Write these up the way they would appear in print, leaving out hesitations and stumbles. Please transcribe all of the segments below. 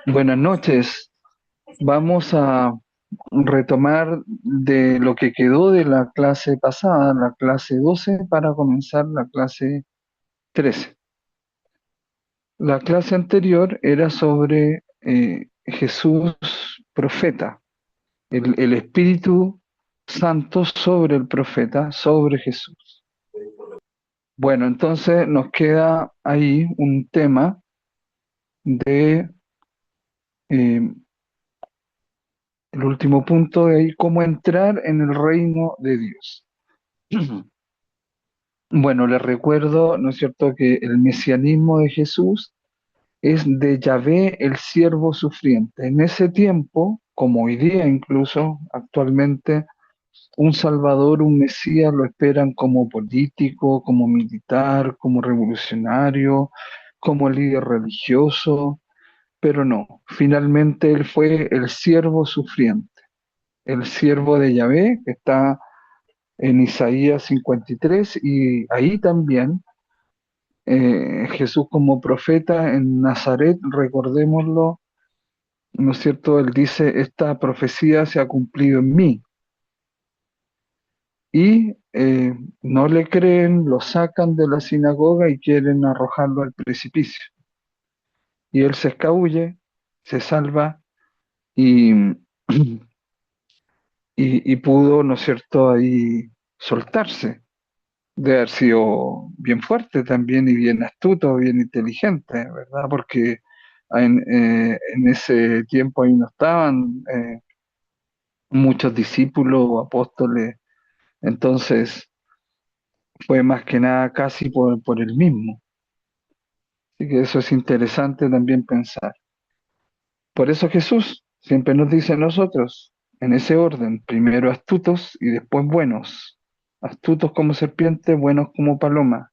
Buenas noches. Vamos a retomar de lo que quedó de la clase pasada, la clase 12, para comenzar la clase 13. La clase anterior era sobre Jesús profeta, el Espíritu Santo sobre el profeta, sobre Jesús. Bueno, entonces nos queda ahí un tema de eh, el último punto de ahí, cómo entrar en el reino de Dios. Bueno, les recuerdo, ¿no es cierto?, que el mesianismo de Jesús es de Yahvé, el siervo sufriente. En ese tiempo, como hoy día incluso, actualmente, un Salvador, un Mesías lo esperan como político, como militar, como revolucionario, como líder religioso, pero no, finalmente él fue el siervo sufriente, el siervo de Yahvé, que está en Isaías 53, y ahí también Jesús como profeta en Nazaret, recordémoslo, ¿no es cierto? Él dice, esta profecía se ha cumplido en mí. Y no le creen, lo sacan de la sinagoga y quieren arrojarlo al precipicio. Y él se escabulle, se salva y, y pudo, ¿no es cierto?, ahí soltarse. De haber sido bien fuerte también y bien astuto, bien inteligente, ¿verdad? Porque en ese tiempo ahí no estaban muchos discípulos o apóstoles, entonces fue más que nada casi por el mismo. Así que eso es interesante también pensar. Por eso Jesús siempre nos dice a nosotros, en ese orden, primero astutos y después buenos. Astutos como serpiente, buenos como paloma.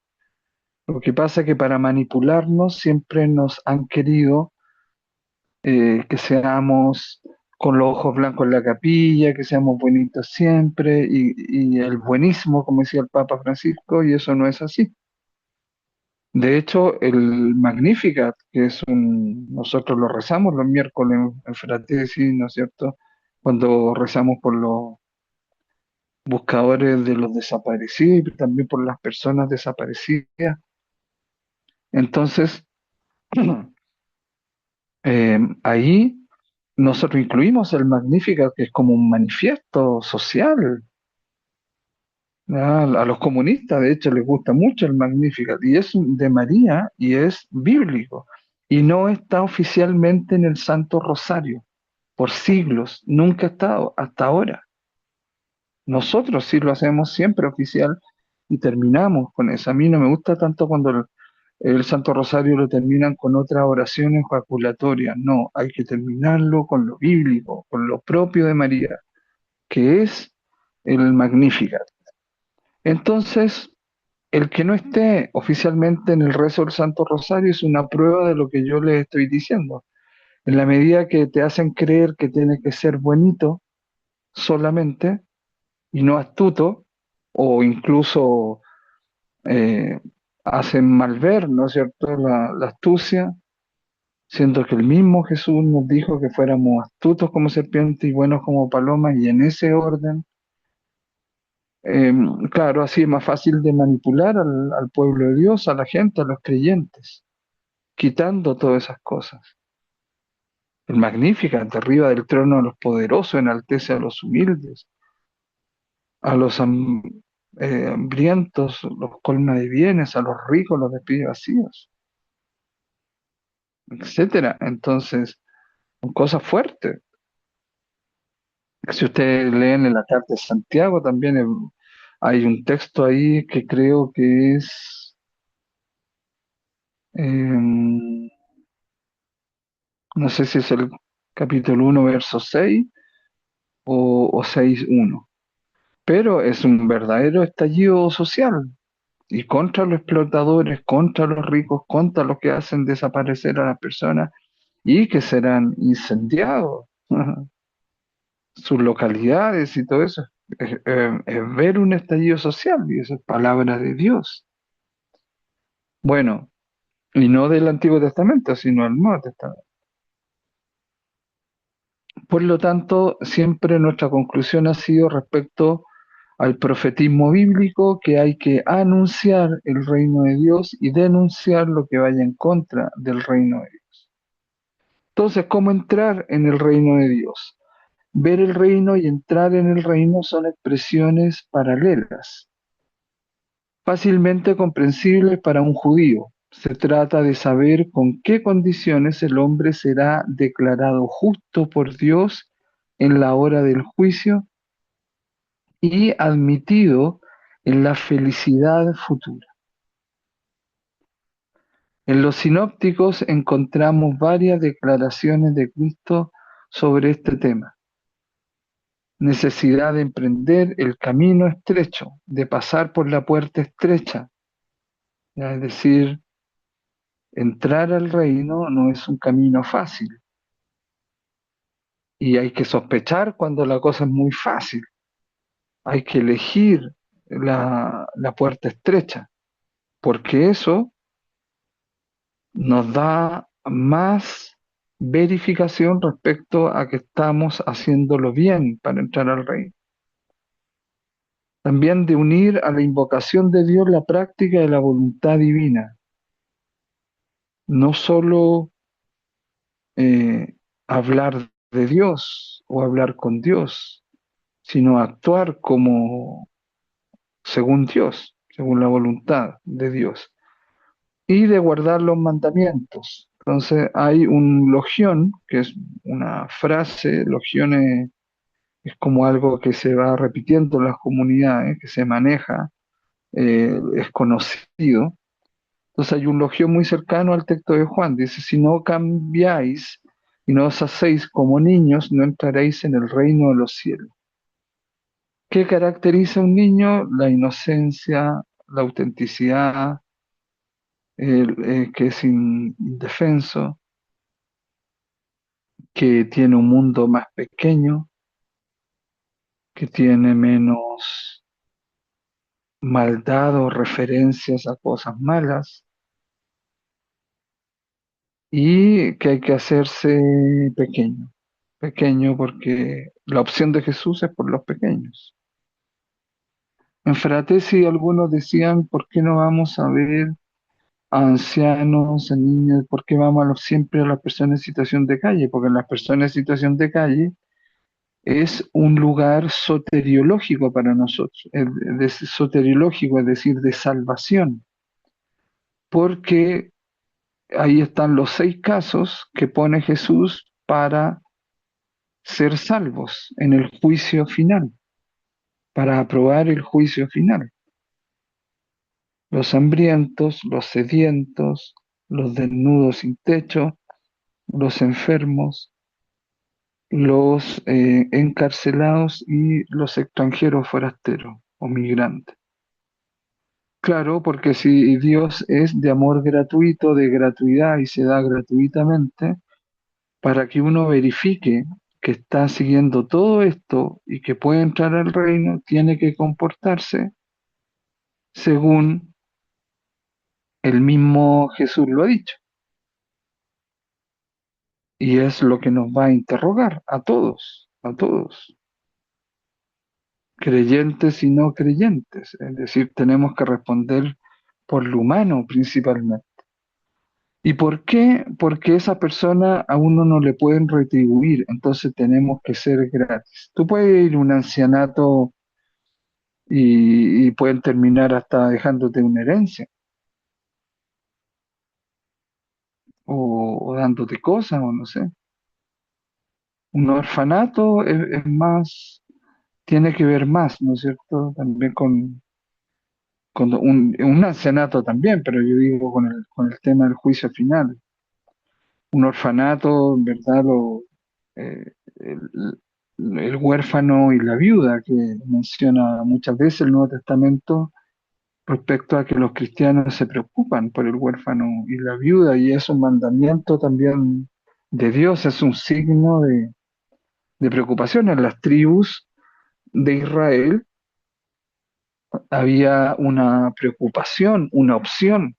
Lo que pasa es que para manipularnos siempre nos han querido que seamos con los ojos blancos en la capilla, que seamos bonitos siempre y el buenismo, como decía el Papa Francisco, y eso no es así. De hecho, el Magnificat, que es nosotros lo rezamos los miércoles en Fratesi, ¿no es cierto? Cuando rezamos por los buscadores de los desaparecidos y también por las personas desaparecidas. Entonces, ahí nosotros incluimos el Magnificat, que es como un manifiesto social. ¿Ya? A los comunistas, de hecho, les gusta mucho el Magnificat, y es de María y es bíblico. Y no está oficialmente en el Santo Rosario, por siglos, nunca ha estado, hasta ahora. Nosotros sí lo hacemos siempre oficial y terminamos con eso. A mí no me gusta tanto cuando el Santo Rosario lo terminan con otras oraciones jaculatorias. No, hay que terminarlo con lo bíblico, con lo propio de María, que es el Magnificat. Entonces, el que no esté oficialmente en el rezo del Santo Rosario es una prueba de lo que yo les estoy diciendo. En la medida que te hacen creer que tiene que ser bonito solamente y no astuto, o incluso eh, hacen mal ver, ¿no es cierto?, la astucia, siendo que el mismo Jesús nos dijo que fuéramos astutos como serpientes y buenos como palomas, y en ese orden, eh, claro, así es más fácil de manipular al pueblo de Dios, a la gente, a los creyentes, quitando todas esas cosas. El Magnificat, derriba del trono a los poderosos, enaltece a los humildes, a los hambrientos, los colma de bienes, a los ricos los despide vacíos, etcétera. Entonces, son cosas fuertes. Si ustedes leen en la carta de Santiago, también hay un texto ahí que creo que es, no sé si es el capítulo 1 verso 6 o 6:1, pero es un verdadero estallido social y contra los explotadores, contra los ricos, contra los que hacen desaparecer a las personas y que serán incendiados sus localidades y todo eso. Es ver un estallido social y eso es palabra de Dios. Bueno, y no del Antiguo Testamento, sino del Nuevo Testamento. Por lo tanto, siempre nuestra conclusión ha sido respecto al profetismo bíblico que hay que anunciar el reino de Dios y denunciar lo que vaya en contra del reino de Dios. Entonces, ¿cómo entrar en el reino de Dios? Ver el reino y entrar en el reino son expresiones paralelas, fácilmente comprensibles para un judío. Se trata de saber con qué condiciones el hombre será declarado justo por Dios en la hora del juicio y admitido en la felicidad futura. En los sinópticos encontramos varias declaraciones de Cristo sobre este tema. Necesidad de emprender el camino estrecho, de pasar por la puerta estrecha. ¿Ya? Es decir, entrar al reino no es un camino fácil y hay que sospechar cuando la cosa es muy fácil. Hay que elegir la puerta estrecha, porque eso nos da más verificación respecto a que estamos haciéndolo bien para entrar al reino. También de unir a la invocación de Dios la práctica de la voluntad divina, no solo eh, hablar de Dios o hablar con Dios, sino actuar como según Dios, según la voluntad de Dios, y de guardar los mandamientos. Entonces hay un logión, que es una frase, logión es como algo que se va repitiendo en las comunidades, que se maneja, es conocido. Entonces hay un logión muy cercano al texto de Juan, dice, si no cambiáis y no os hacéis como niños, no entraréis en el reino de los cielos. ¿Qué caracteriza a un niño? La inocencia, la autenticidad, que es indefenso, que tiene un mundo más pequeño, que tiene menos maldad o referencias a cosas malas, y que hay que hacerse pequeño, pequeño porque la opción de Jesús es por los pequeños. En Fratesi algunos decían, ¿por qué no vamos a ver a ancianos, a niños? ¿Por qué vamos siempre a las personas en situación de calle? Porque las personas en situación de calle es un lugar soteriológico para nosotros, soteriológico, es decir, de salvación, porque ahí están los 6 casos que pone Jesús para ser salvos en el juicio final, para aprobar el juicio final. Los hambrientos, los sedientos, los desnudos sin techo, los enfermos, los encarcelados y los extranjeros forasteros o migrantes. Claro, porque si Dios es de amor gratuito, de gratuidad y se da gratuitamente, para que uno verifique que está siguiendo todo esto y que puede entrar al reino, tiene que comportarse según el mismo Jesús lo ha dicho. Y es lo que nos va a interrogar a todos, creyentes y no creyentes. Es decir, tenemos que responder por lo humano principalmente. ¿Y por qué? Porque esa persona a uno no le pueden retribuir, entonces tenemos que ser gratis. Tú puedes ir a un ancianato y pueden terminar hasta dejándote una herencia o dándote cosas o no sé. Un orfanato es más, tiene que ver más, ¿no es cierto? También con un ancianato también, pero yo digo con el tema del juicio final. Un orfanato, en verdad, el huérfano y la viuda que menciona muchas veces el Nuevo Testamento respecto a que los cristianos se preocupan por el huérfano y la viuda, y es un mandamiento también de Dios, es un signo de preocupación. En las tribus de Israel había una preocupación, una opción,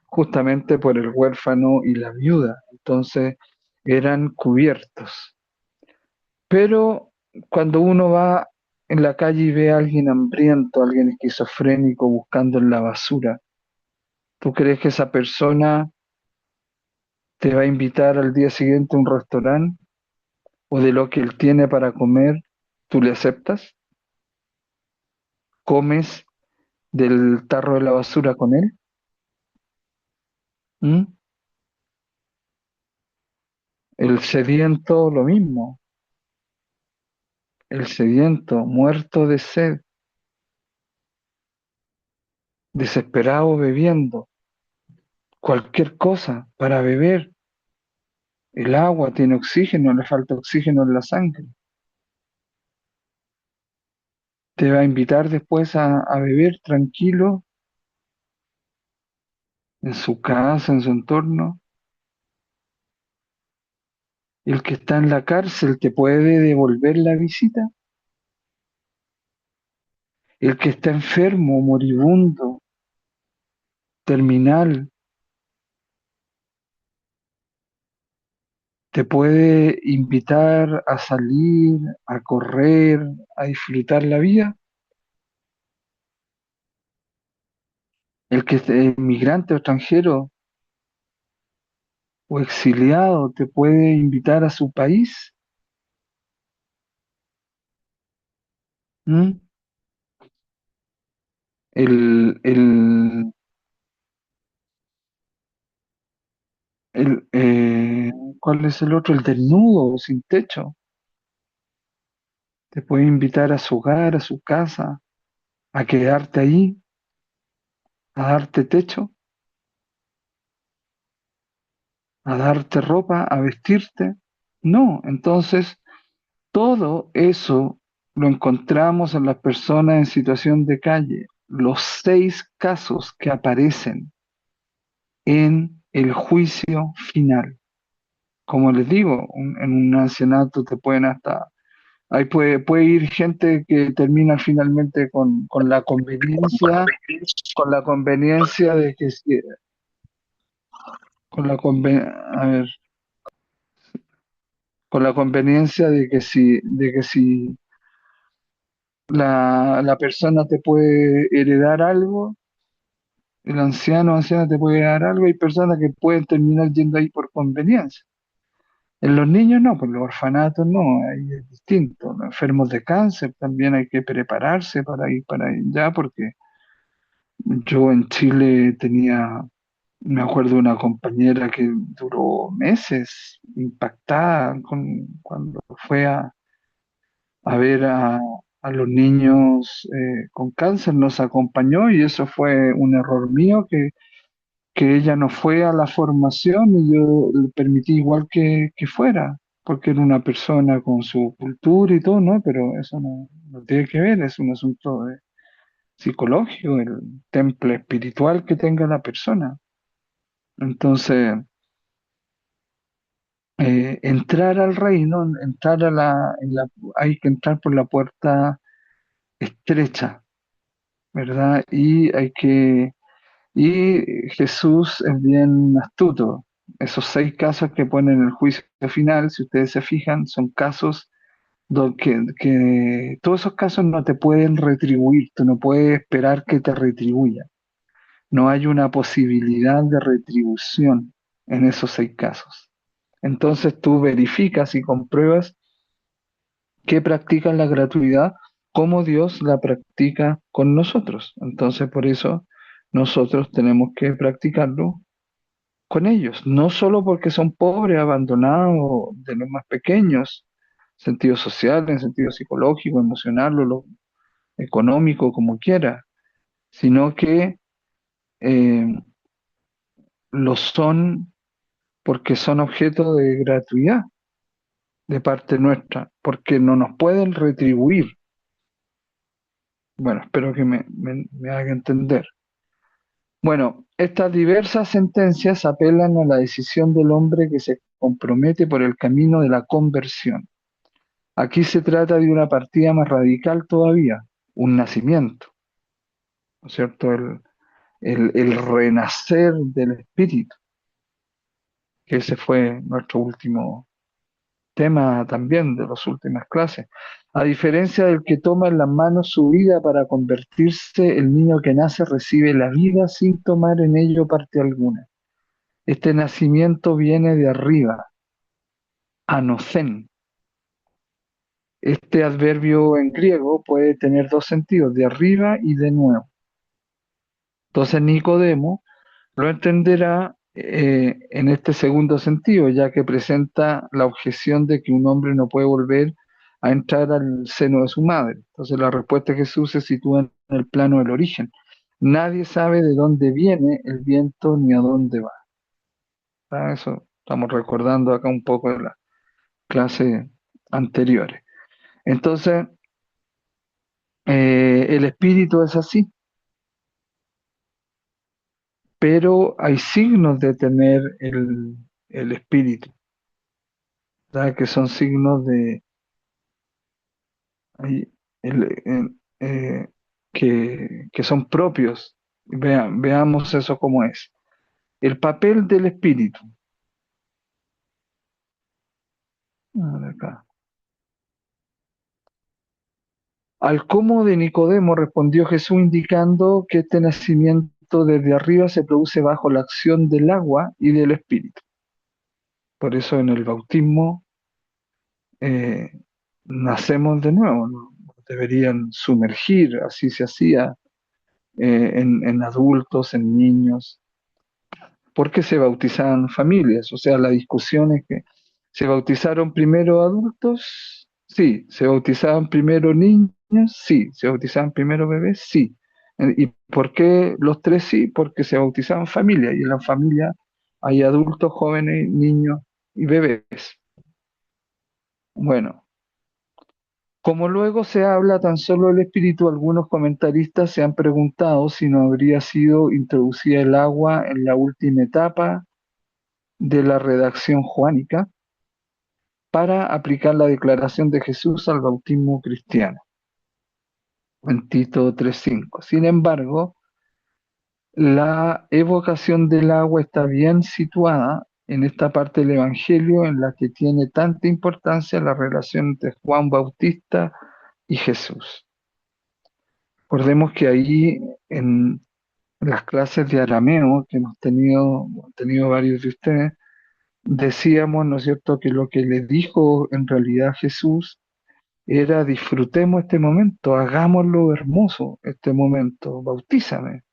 justamente por el huérfano y la viuda, entonces eran cubiertos. Pero cuando uno va en la calle y ve a alguien hambriento, a alguien esquizofrénico buscando en la basura, ¿tú crees que esa persona te va a invitar al día siguiente a un restaurante o de lo que él tiene para comer, tú le aceptas? ¿Comes del tarro de la basura con él? ¿Mm? El sediento, lo mismo. El sediento, muerto de sed, desesperado bebiendo, cualquier cosa para beber. El agua tiene oxígeno, le falta oxígeno en la sangre. Te va a invitar después a beber tranquilo en su casa, en su entorno. El que está en la cárcel te puede devolver la visita. El que está enfermo, moribundo, terminal, te puede invitar a salir, a correr, a disfrutar la vida. El que es migrante o extranjero o exiliado te puede invitar a su país. ¿Mm? El, el, ¿Cuál es el otro? El desnudo, sin techo. Te puede invitar a su hogar, a su casa, a quedarte ahí, a darte techo, a darte ropa, a vestirte. No, entonces todo eso lo encontramos en las personas en situación de calle. Los 6 casos que aparecen en el juicio final. Como les digo, en un ancianato te pueden hasta... Ahí puede ir gente que termina finalmente con la conveniencia de que si, con la a ver, con la conveniencia de que si la persona te puede heredar algo, el anciano o anciana te puede dar algo, hay personas que pueden terminar yendo ahí por conveniencia. En los niños no, por los orfanatos no, ahí es distinto. Los enfermos de cáncer también hay que prepararse para ir ya, porque yo en Chile tenía, me acuerdo de una compañera que duró meses impactada cuando fue a ver a los niños con cáncer, nos acompañó y eso fue un error mío que ella no fue a la formación y yo le permití igual que fuera, porque era una persona con su cultura y todo, ¿no? Pero eso no tiene que ver, es un asunto psicológico, el temple espiritual que tenga la persona. Entonces, entrar al reino, entrar hay que entrar por la puerta estrecha, ¿verdad? Y Jesús es bien astuto. Esos 6 casos que ponen en el juicio final, si ustedes se fijan, son casos que todos esos casos no te pueden retribuir, tú no puedes esperar que te retribuyan. No hay una posibilidad de retribución en esos 6 casos. Entonces tú verificas y compruebas que practican la gratuidad como Dios la practica con nosotros. Entonces por eso nosotros tenemos que practicarlo con ellos, no solo porque son pobres, abandonados, de los más pequeños, en sentido social, en sentido psicológico, emocional o lo económico, como quiera, sino que eh, lo son porque son objeto de gratuidad de parte nuestra, porque no nos pueden retribuir. Bueno, espero que me haga entender. Bueno, estas diversas sentencias apelan a la decisión del hombre que se compromete por el camino de la conversión. Aquí se trata de una partida más radical todavía, un nacimiento, ¿no es cierto? El renacer del espíritu, que ese fue nuestro último tema también de las últimas clases. A diferencia del que toma en las manos su vida para convertirse, el niño que nace recibe la vida sin tomar en ello parte alguna. Este nacimiento viene de arriba, anocén. Este adverbio en griego puede tener dos sentidos, de arriba y de nuevo. Entonces Nicodemo lo entenderá en este segundo sentido, ya que presenta la objeción de que un hombre no puede volver a entrar al seno de su madre. Entonces la respuesta de Jesús se sitúa en el plano del origen. Nadie sabe de dónde viene el viento ni a dónde va. Eso estamos recordando acá un poco de las clases anteriores. Entonces, el espíritu es así, pero hay signos de tener el espíritu, ¿verdad? Que son signos de hay- el- en- que son propios. Veamos eso como es. El papel del espíritu. A ver acá. Al cómo de Nicodemo respondió Jesús indicando que este nacimiento desde arriba se produce bajo la acción del agua y del espíritu. Por eso en el bautismo eh, nacemos de nuevo, ¿no? Deberían sumergir, así se hacía en adultos, en niños, porque se bautizaban familias. O sea, la discusión es que se bautizaron primero adultos, sí, se bautizaban primero niños, sí, se bautizaban primero bebés, sí. ¿Y por qué los tres sí? Porque se bautizaban familias y en la familia hay adultos, jóvenes, niños y bebés. Bueno, como luego se habla tan solo del espíritu, algunos comentaristas se han preguntado si no habría sido introducida el agua en la última etapa de la redacción joánica para aplicar la declaración de Jesús al bautismo cristiano, en Tito 3:5. Sin embargo, la evocación del agua está bien situada en esta parte del Evangelio en la que tiene tanta importancia la relación entre Juan Bautista y Jesús. Recordemos que ahí en las clases de arameo que hemos tenido varios de ustedes, decíamos, ¿no es cierto?, que lo que le dijo en realidad Jesús era disfrutemos este momento, hagámoslo hermoso este momento, bautízame,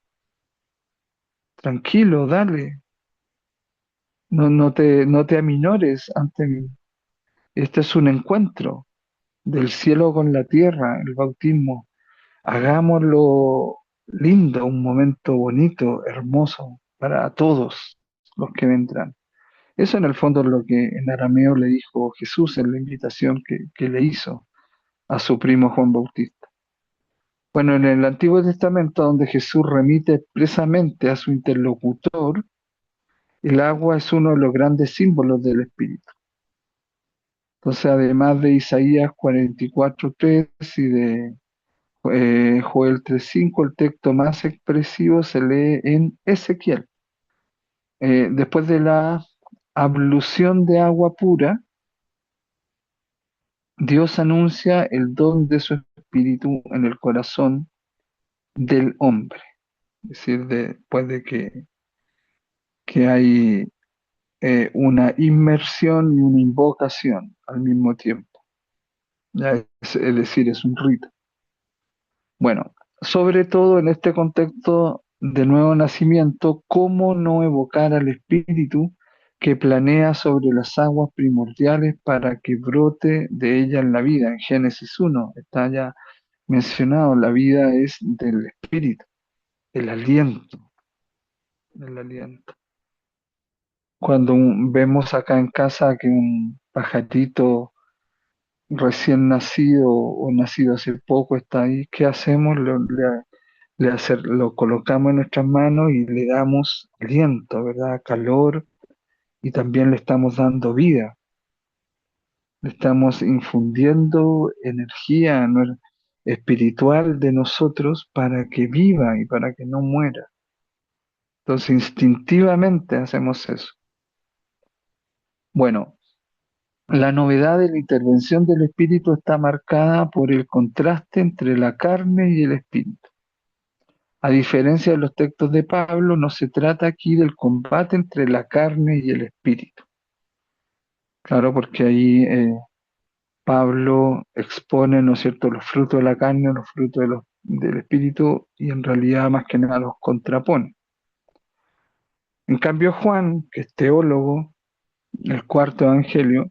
tranquilo, dale, no te aminores ante mí. Este es un encuentro del cielo con la tierra, el bautismo. Hagámoslo lindo, un momento bonito, hermoso para todos los que vendrán. Eso en el fondo es lo que en arameo le dijo Jesús en la invitación que le hizo a su primo Juan Bautista. Bueno, en el Antiguo Testamento, donde Jesús remite expresamente a su interlocutor, el agua es uno de los grandes símbolos del Espíritu. Entonces, además de Isaías 44:3 y de Joel 3:5, el texto más expresivo se lee en Ezequiel. Después de la ablución de agua pura, Dios anuncia el don de su Espíritu en el corazón del hombre. Es decir, después de que hay una inmersión y una invocación al mismo tiempo. Es decir, es un rito. Bueno, sobre todo en este contexto de nuevo nacimiento, ¿cómo no evocar al espíritu que planea sobre las aguas primordiales para que brote de ella en la vida? En Génesis 1 está ya mencionado, la vida es del espíritu, el aliento, el aliento. Cuando vemos acá en casa que un pajarito recién nacido o nacido hace poco está ahí, ¿qué hacemos? Lo colocamos en nuestras manos y le damos aliento, ¿verdad? Calor y también le estamos dando vida, le estamos infundiendo energía espiritual de nosotros para que viva y para que no muera. Entonces, instintivamente hacemos eso. Bueno, La novedad de la intervención del espíritu está marcada por el contraste entre la carne y el espíritu. A diferencia de los textos de Pablo, no se trata aquí del combate entre la carne y el espíritu. Claro, porque ahí Pablo expone, ¿no es cierto?, los frutos de la carne, los frutos del espíritu, y en realidad más que nada los contrapone. En cambio, Juan, que es teólogo, el cuarto evangelio,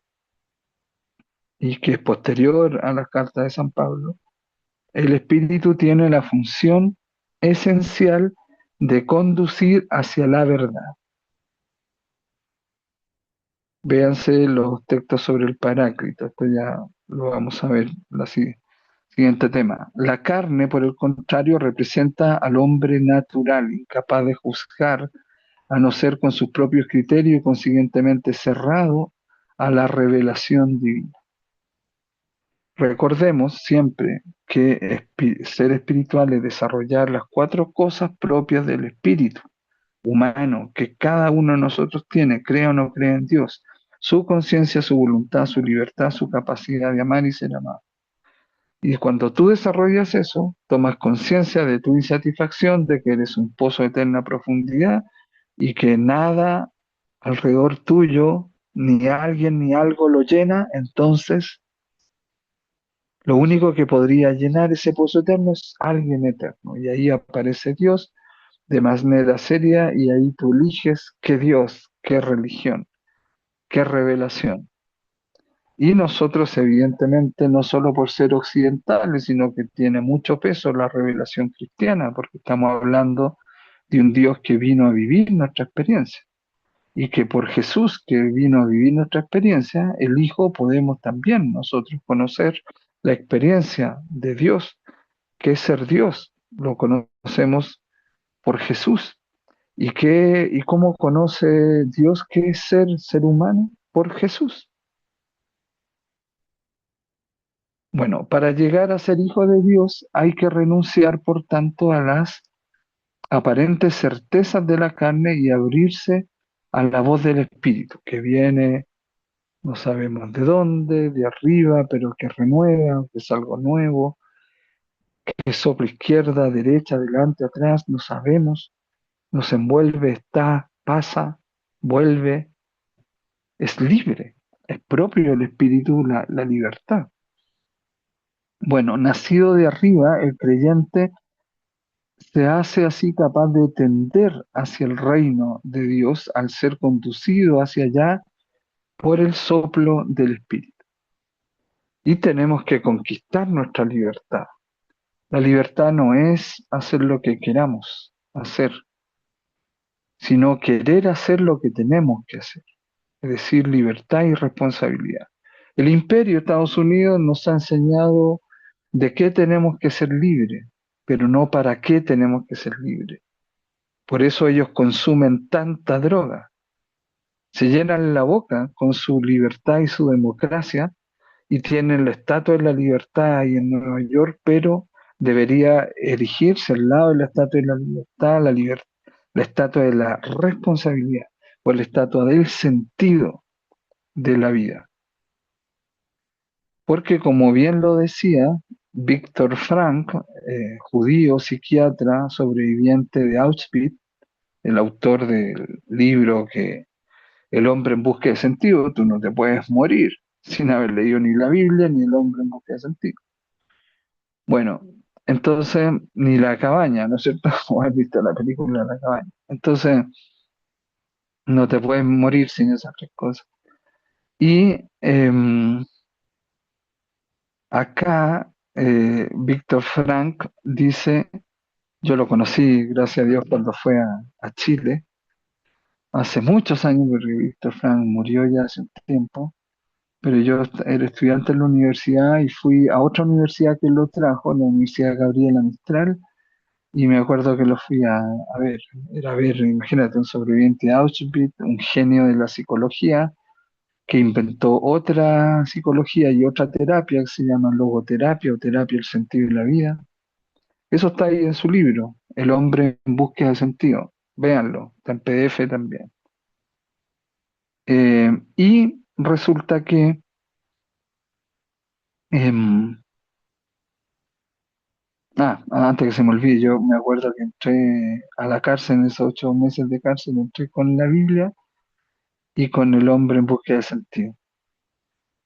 y que es posterior a la carta de San Pablo, el espíritu tiene la función esencial de conducir hacia la verdad. Véanse los textos sobre el Paráclito, esto ya lo vamos a ver la siguiente tema. La carne, por el contrario, representa al hombre natural, incapaz de juzgar, a no ser con sus propios criterios y consiguientemente cerrado a la revelación divina. Recordemos siempre que ser espiritual es desarrollar las cuatro cosas propias del espíritu humano que cada uno de nosotros tiene, crea o no crea en Dios, su conciencia, su voluntad, su libertad, su capacidad de amar y ser amado. Y cuando tú desarrollas eso, tomas conciencia de tu insatisfacción, de que eres un pozo de eterna profundidad y que nada alrededor tuyo, ni alguien ni algo lo llena, entonces lo único que podría llenar ese pozo eterno es alguien eterno. Y ahí aparece Dios de manera seria y ahí tú eliges qué Dios, qué religión, qué revelación. Y nosotros, evidentemente, no solo por ser occidentales, sino que tiene mucho peso la revelación cristiana, porque estamos hablando de un Dios que vino a vivir nuestra experiencia. Y que por Jesús que vino a vivir nuestra experiencia, el Hijo podemos también nosotros conocer la experiencia de Dios, que es ser Dios. Lo conocemos por Jesús. ¿Y cómo conoce Dios qué es ser humano? Por Jesús. Bueno, para llegar a ser hijo de Dios hay que renunciar, por tanto, a las aparentes certezas de la carne y abrirse a la voz del Espíritu, que viene, no sabemos de dónde, de arriba, pero que renueva, que es algo nuevo, que sopla izquierda, derecha, adelante, atrás, no sabemos, nos envuelve, está, pasa, vuelve, es libre, es propio del Espíritu la libertad. Bueno, nacido de arriba, el creyente se hace así capaz de tender hacia el reino de Dios al ser conducido hacia allá por el soplo del Espíritu. Y tenemos que conquistar nuestra libertad. La libertad no es hacer lo que queramos hacer, sino querer hacer lo que tenemos que hacer, es decir, libertad y responsabilidad. El imperio de Estados Unidos nos ha enseñado de qué tenemos que ser libres, pero no para qué tenemos que ser libres. Por eso ellos consumen tanta droga, se llenan la boca con su libertad y su democracia y tienen la estatua de la libertad ahí en Nueva York, pero debería erigirse al lado de la estatua de la libertad, la estatua de la responsabilidad o la estatua del sentido de la vida. Porque como bien lo decía Víctor Frank, judío, psiquiatra, sobreviviente de Auschwitz, el autor del libro que El hombre en busca de sentido, tú no te puedes morir sin haber leído ni la Biblia ni el hombre en busca de sentido. Bueno, entonces, ni la cabaña, ¿no es cierto? Como has visto la película La cabaña. Entonces, no te puedes morir sin esas tres cosas. Y acá, Víctor Frank dice, yo lo conocí, gracias a Dios, cuando fue a Chile, hace muchos años, porque Víctor Frank murió ya hace un tiempo, pero yo era estudiante en la universidad y fui a otra universidad que lo trajo, la Universidad Gabriela Mistral, y me acuerdo que lo fui a ver. Era ver, imagínate, un sobreviviente de Auschwitz, un genio de la psicología, que inventó otra psicología y otra terapia que se llama logoterapia o terapia del sentido de la vida. Eso está ahí en su libro, El hombre en búsqueda de sentido. Véanlo, está en PDF también. Y resulta que Em, antes que se me olvide, yo me acuerdo que entré a la cárcel en esos 8 meses de cárcel, entré con la Biblia y con el hombre en busca de sentido.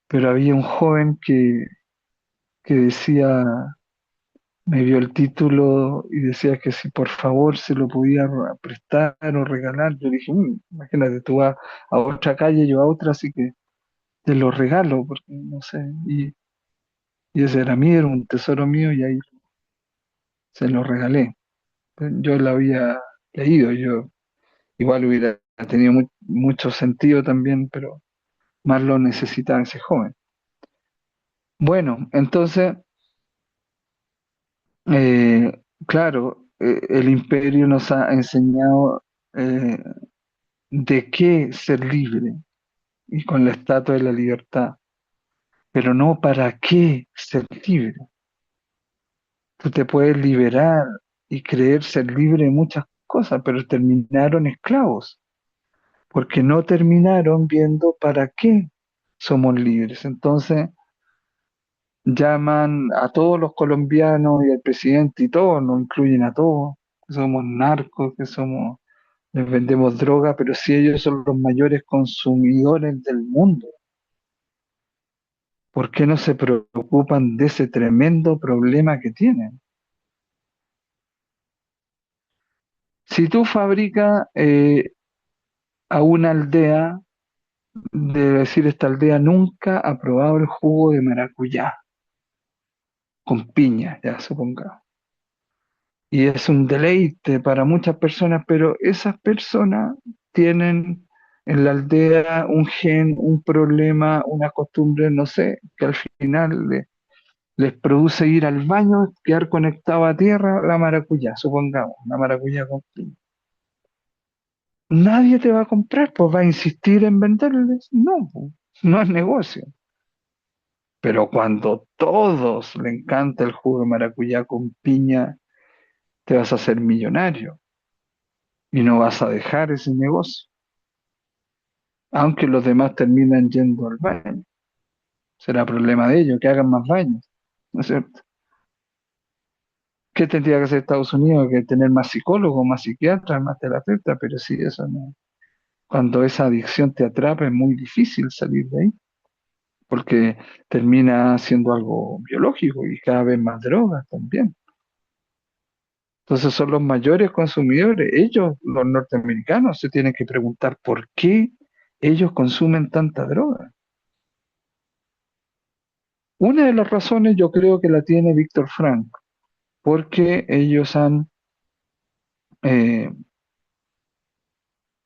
Pero había un joven que decía, me vio el título y decía que si por favor se lo podía prestar o regalar. Yo dije, imagínate, tú vas a otra calle, yo a otra, así que te lo regalo, porque no sé. Y ese era mío, era un tesoro mío y ahí se lo regalé. Yo lo había leído, yo igual hubiera tenido mucho sentido también, pero más lo necesitaba ese joven. Bueno, entonces, claro, el imperio nos ha enseñado eh, de qué ser libre y con la estatua de la libertad, pero no para qué ser libre. Tú te puedes liberar y creer ser libre de muchas cosas, pero terminaron esclavos, porque no terminaron viendo para qué somos libres. Entonces llaman a todos los colombianos y al presidente y todos, nos incluyen a todos, que somos narcos, que somos, les vendemos droga, pero si ellos son los mayores consumidores del mundo, ¿por qué no se preocupan de ese tremendo problema que tienen? Si tú fabricas a una aldea, de decir esta aldea nunca ha probado el jugo de maracuyá con piña, ya suponga. Y es un deleite para muchas personas, pero esas personas tienen en la aldea un gen, un problema, una costumbre, no sé, que al final les produce ir al baño, quedar conectado a tierra, la maracuyá, supongamos, la maracuyá con piña. Nadie te va a comprar, pues va a insistir en venderles. No, pues, no es negocio. Pero cuando todos le encanta el jugo de maracuyá con piña, te vas a hacer millonario y no vas a dejar ese negocio, aunque los demás terminan yendo al baño. Será problema de ellos, que hagan más baños, ¿no es cierto? ¿Qué tendría que hacer Estados Unidos? Que tener más psicólogos, más psiquiatras, más terapeutas, pero sí, eso no. Cuando esa adicción te atrapa es muy difícil salir de ahí, porque termina siendo algo biológico y cada vez más drogas también. Entonces son los mayores consumidores. Ellos, los norteamericanos, se tienen que preguntar por qué ellos consumen tanta droga. Una de las razones yo creo que la tiene Víctor Frank, porque ellos han eh,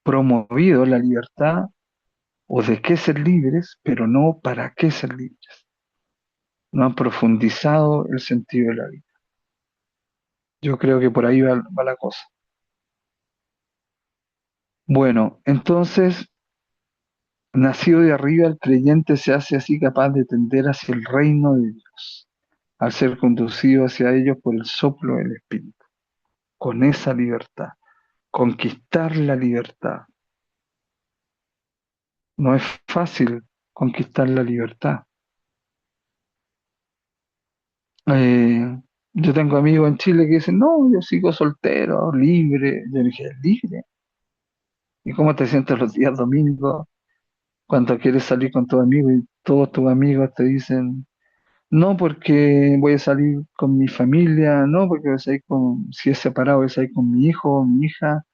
promovido la libertad o de qué ser libres, pero no para qué ser libres. No han profundizado el sentido de la vida. Yo creo que por ahí va la cosa. Bueno, entonces, nacido de arriba, el creyente se hace así capaz de tender hacia el reino de Dios, al ser conducido hacia ellos por el soplo del Espíritu, con esa libertad, conquistar la libertad. No es fácil conquistar la libertad. Eh, yo tengo amigos en Chile que dicen, no, yo sigo soltero, libre. Yo dije, ¿libre? ¿Y cómo te sientes los días domingos cuando quieres salir con tus amigos y todos tus amigos te dicen, no, porque voy a salir con mi familia, no, porque voy a salir con, si es separado, voy a salir con mi hijo o mi hija,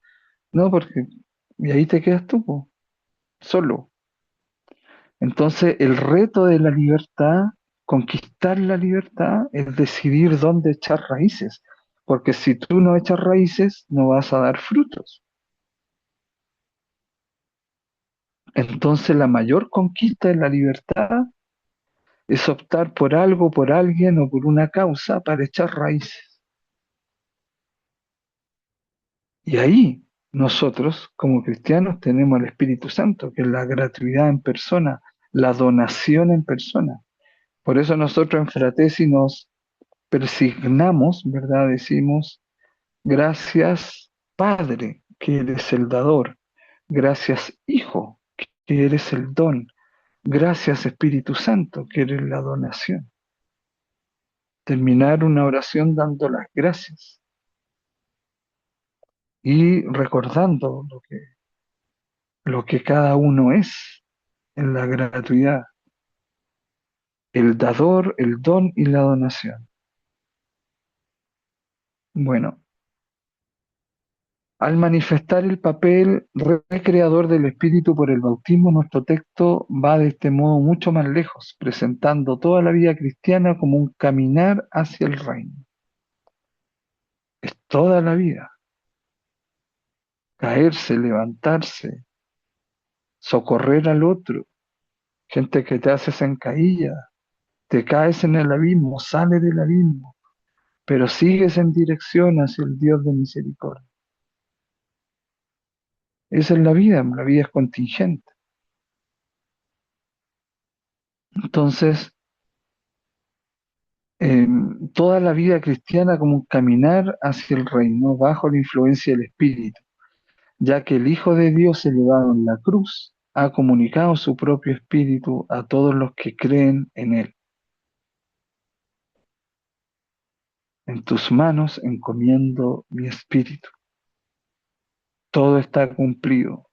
no, porque, y ahí te quedas tú, po, solo. Entonces, el reto de la libertad, conquistar la libertad, es decidir dónde echar raíces, porque si tú no echas raíces, no vas a dar frutos. Entonces, la mayor conquista de la libertad es optar por algo, por alguien o por una causa para echar raíces. Y ahí nosotros, como cristianos, tenemos el Espíritu Santo, que es la gratuidad en persona, la donación en persona. Por eso nosotros en Fratesi nos persignamos, ¿verdad? Decimos, gracias Padre, que eres el dador. Gracias Hijo, que eres el don. Gracias Espíritu Santo, que eres la donación. terminar una oración dando las gracias y recordando lo que cada uno es en la gratuidad, el dador, el don y la donación. Bueno, al manifestar el papel recreador del Espíritu por el bautismo, nuestro texto va de este modo mucho más lejos, presentando toda la vida cristiana como un caminar hacia el reino. Es toda la vida, caerse, levantarse, socorrer al otro, gente que te hace zancadilla, te caes en el abismo, sales del abismo, pero sigues en dirección hacia el Dios de misericordia. Esa es la vida es contingente. Entonces, eh, toda la vida cristiana como un caminar hacia el reino bajo la influencia del Espíritu, ya que el Hijo de Dios elevado en la cruz ha comunicado su propio Espíritu a todos los que creen en Él. En tus manos encomiendo mi espíritu. Todo está cumplido,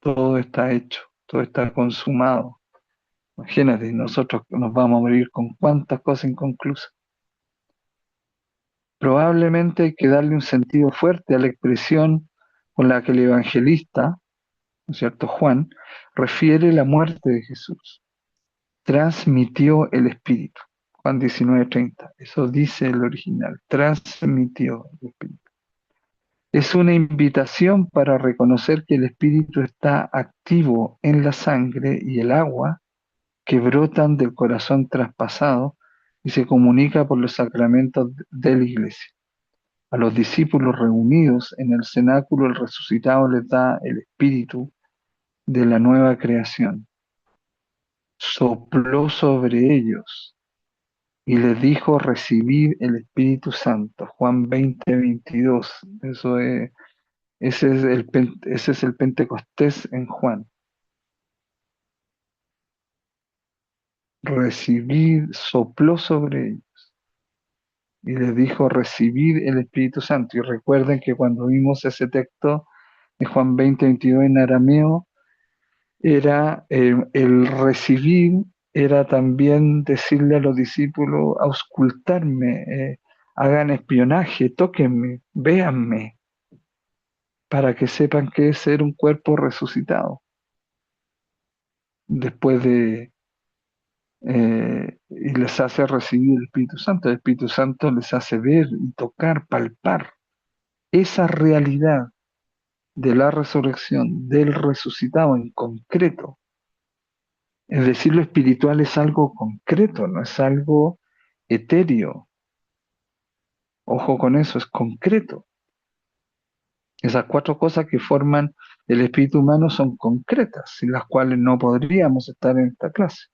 todo está hecho, todo está consumado. Imagínate, nosotros nos vamos a morir con cuántas cosas inconclusas. Probablemente hay que darle un sentido fuerte a la expresión con la que el evangelista, ¿no es cierto?, Juan, refiere la muerte de Jesús. Transmitió el Espíritu. Juan 19:30. Eso dice el original. Transmitió el Espíritu. Es una invitación para reconocer que el Espíritu está activo en la sangre y el agua que brotan del corazón traspasado y se comunica por los sacramentos de la Iglesia. A los discípulos reunidos en el cenáculo, el resucitado les da el Espíritu de la nueva creación. Sopló sobre ellos y les dijo: recibid el Espíritu Santo. Juan 20:22. Eso es, ese es el Pentecostés en Juan. Recibid, sopló sobre ellos y les dijo: recibid el Espíritu Santo. Y recuerden que cuando vimos ese texto de Juan 20:22 en arameo, era el recibir, era también decirle a los discípulos: auscultarme, hagan espionaje, tóquenme, véanme, para que sepan qué es ser un cuerpo resucitado. Después y les hace recibir el Espíritu Santo. El Espíritu Santo les hace ver y tocar, palpar esa realidad de la resurrección, del resucitado en concreto. Es decir, lo espiritual es algo concreto, no es algo etéreo. Ojo con eso, es concreto. Esas cuatro cosas que forman el espíritu humano son concretas, sin las cuales no podríamos estar en esta clase.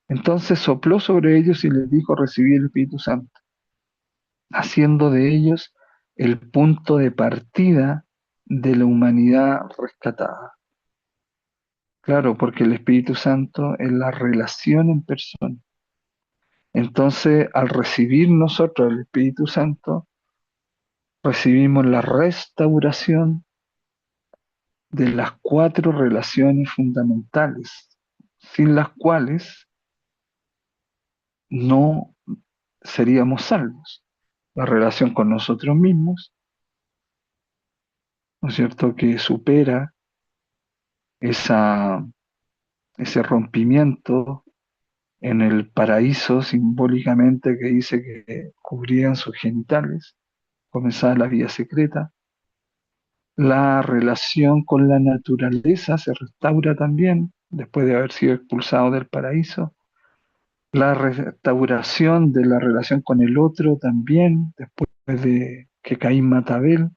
Entonces sopló sobre ellos y les dijo: recibid el Espíritu Santo, haciendo de ellos el punto de partida de la humanidad rescatada. Claro, porque el Espíritu Santo es la relación en persona. Entonces, al recibir nosotros el Espíritu Santo, recibimos la restauración de las cuatro relaciones fundamentales, sin las cuales no seríamos salvos. La relación con nosotros mismos, ¿no es cierto?, que supera esa, ese rompimiento en el paraíso simbólicamente que dice que cubrían sus genitales, comenzaba la vida secreta. La relación con la naturaleza se restaura también después de haber sido expulsado del paraíso. La restauración de la relación con el otro también después de que Caín mata a Abel.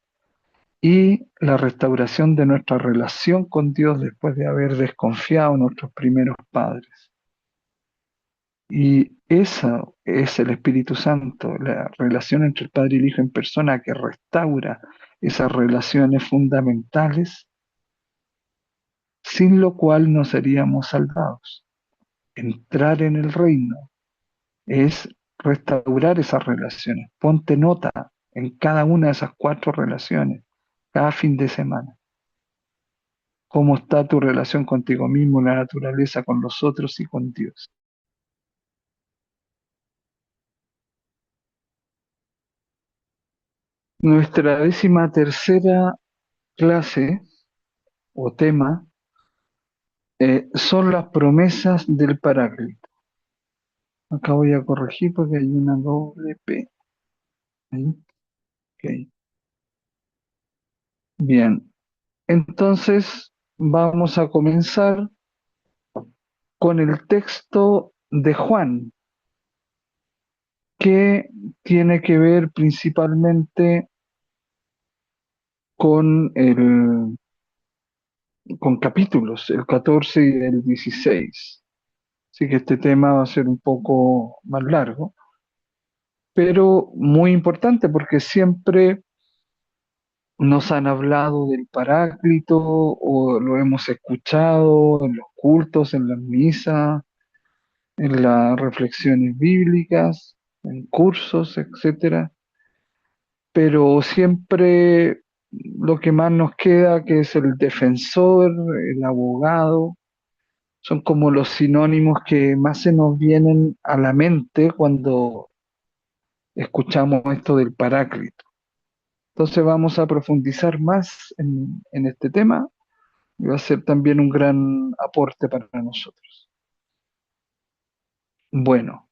Y la restauración de nuestra relación con Dios después de haber desconfiado en nuestros primeros padres. Y esa es el Espíritu Santo, la relación entre el Padre y el Hijo en persona que restaura esas relaciones fundamentales, sin lo cual no seríamos salvados. Entrar en el reino es restaurar esas relaciones. Ponte nota en cada una de esas cuatro relaciones, cada fin de semana. ¿Cómo está tu relación contigo mismo, la naturaleza, con los otros y con Dios? Nuestra 13ª clase o tema son las promesas del Paráclito. Acá voy a corregir porque hay una doble P. Ahí, ok. Bien, entonces vamos a comenzar con el texto de Juan, que tiene que ver principalmente con, con capítulos, el 14 y el 16. Así que este tema va a ser un poco más largo, pero muy importante porque siempre nos han hablado del Paráclito o lo hemos escuchado en los cultos, en las misas, en las reflexiones bíblicas, en cursos, etcétera, pero siempre lo que más nos queda, que es el defensor, el abogado, son como los sinónimos que más se nos vienen a la mente cuando escuchamos esto del Paráclito. Entonces vamos a profundizar más en este tema y va a ser también un gran aporte para nosotros. Bueno,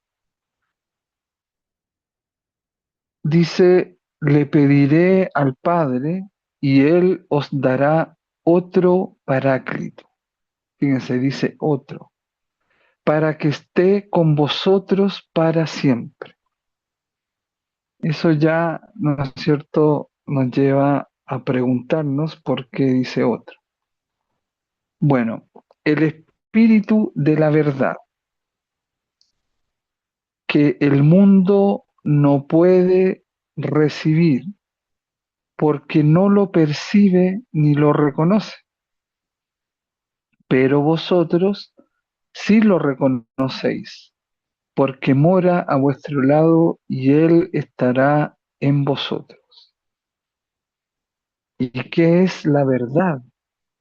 dice, le pediré al Padre y Él os dará otro Paráclito. Fíjense, dice otro, para que esté con vosotros para siempre. Eso ya, ¿no es cierto?, nos lleva a preguntarnos por qué dice otro. Bueno, el Espíritu de la verdad, que el mundo no puede recibir porque no lo percibe ni lo reconoce, pero vosotros sí lo reconocéis, porque mora a vuestro lado y Él estará en vosotros. ¿Y qué es la verdad?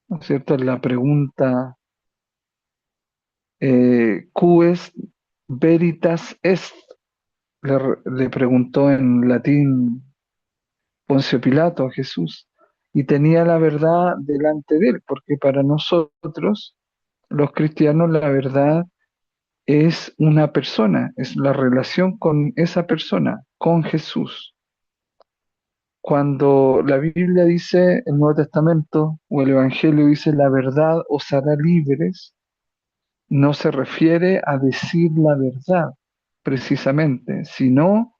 ¿No es cierto? La pregunta, ¿Quis veritas est? Le preguntó en latín Poncio Pilato a Jesús, y tenía la verdad delante de él, porque para nosotros, los cristianos, la verdad es una persona, es la relación con esa persona, con Jesús. Cuando la Biblia dice, el Nuevo Testamento o el Evangelio dice, la verdad os hará libres, no se refiere a decir la verdad precisamente, sino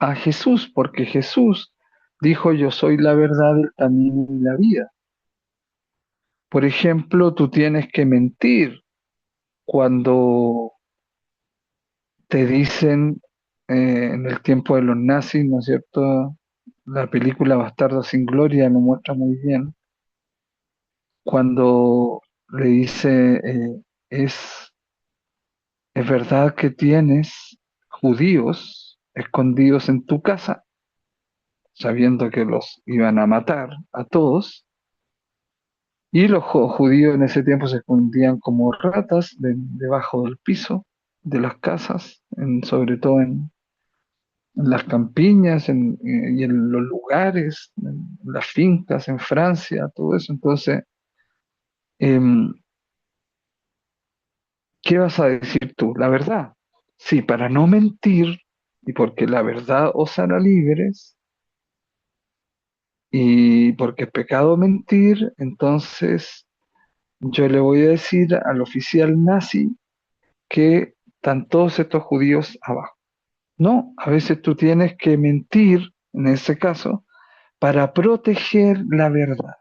a Jesús, porque Jesús dijo, yo soy la verdad, el camino y la vida. Por ejemplo, tú tienes que mentir cuando te dicen en el tiempo de los nazis, ¿no es cierto? La película Bastardo sin Gloria lo muestra muy bien, cuando le dice, es verdad que tienes judíos escondidos en tu casa, sabiendo que los iban a matar a todos, y los judíos en ese tiempo se escondían como ratas debajo del piso de las casas, sobre todo en las campiñas y en los lugares, en las fincas en Francia, todo eso. Entonces, em, ¿qué vas a decir tú? La verdad. Sí, para no mentir y porque la verdad os hará libres y porque es pecado mentir, entonces yo le voy a decir al oficial nazi que están todos estos judíos abajo. No, a veces tú tienes que mentir, en ese caso, para proteger la verdad.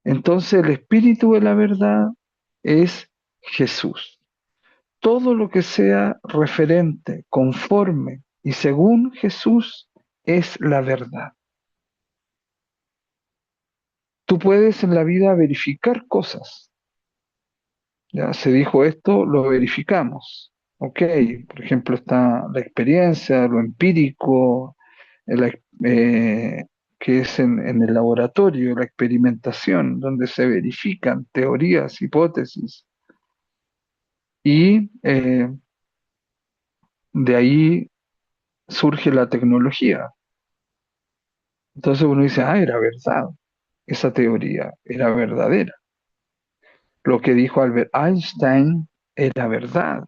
Entonces el espíritu de la verdad es Jesús. Todo lo que sea referente, conforme y según Jesús es la verdad. Tú puedes en la vida verificar cosas. Ya se dijo esto, lo verificamos. Ok, por ejemplo, está la experiencia, lo empírico, la ex- eh, que es en el laboratorio, la experimentación, donde se verifican teorías, hipótesis, y de ahí surge la tecnología. Entonces uno dice, ah, era verdad, esa teoría era verdadera. Lo que dijo Albert Einstein era verdad,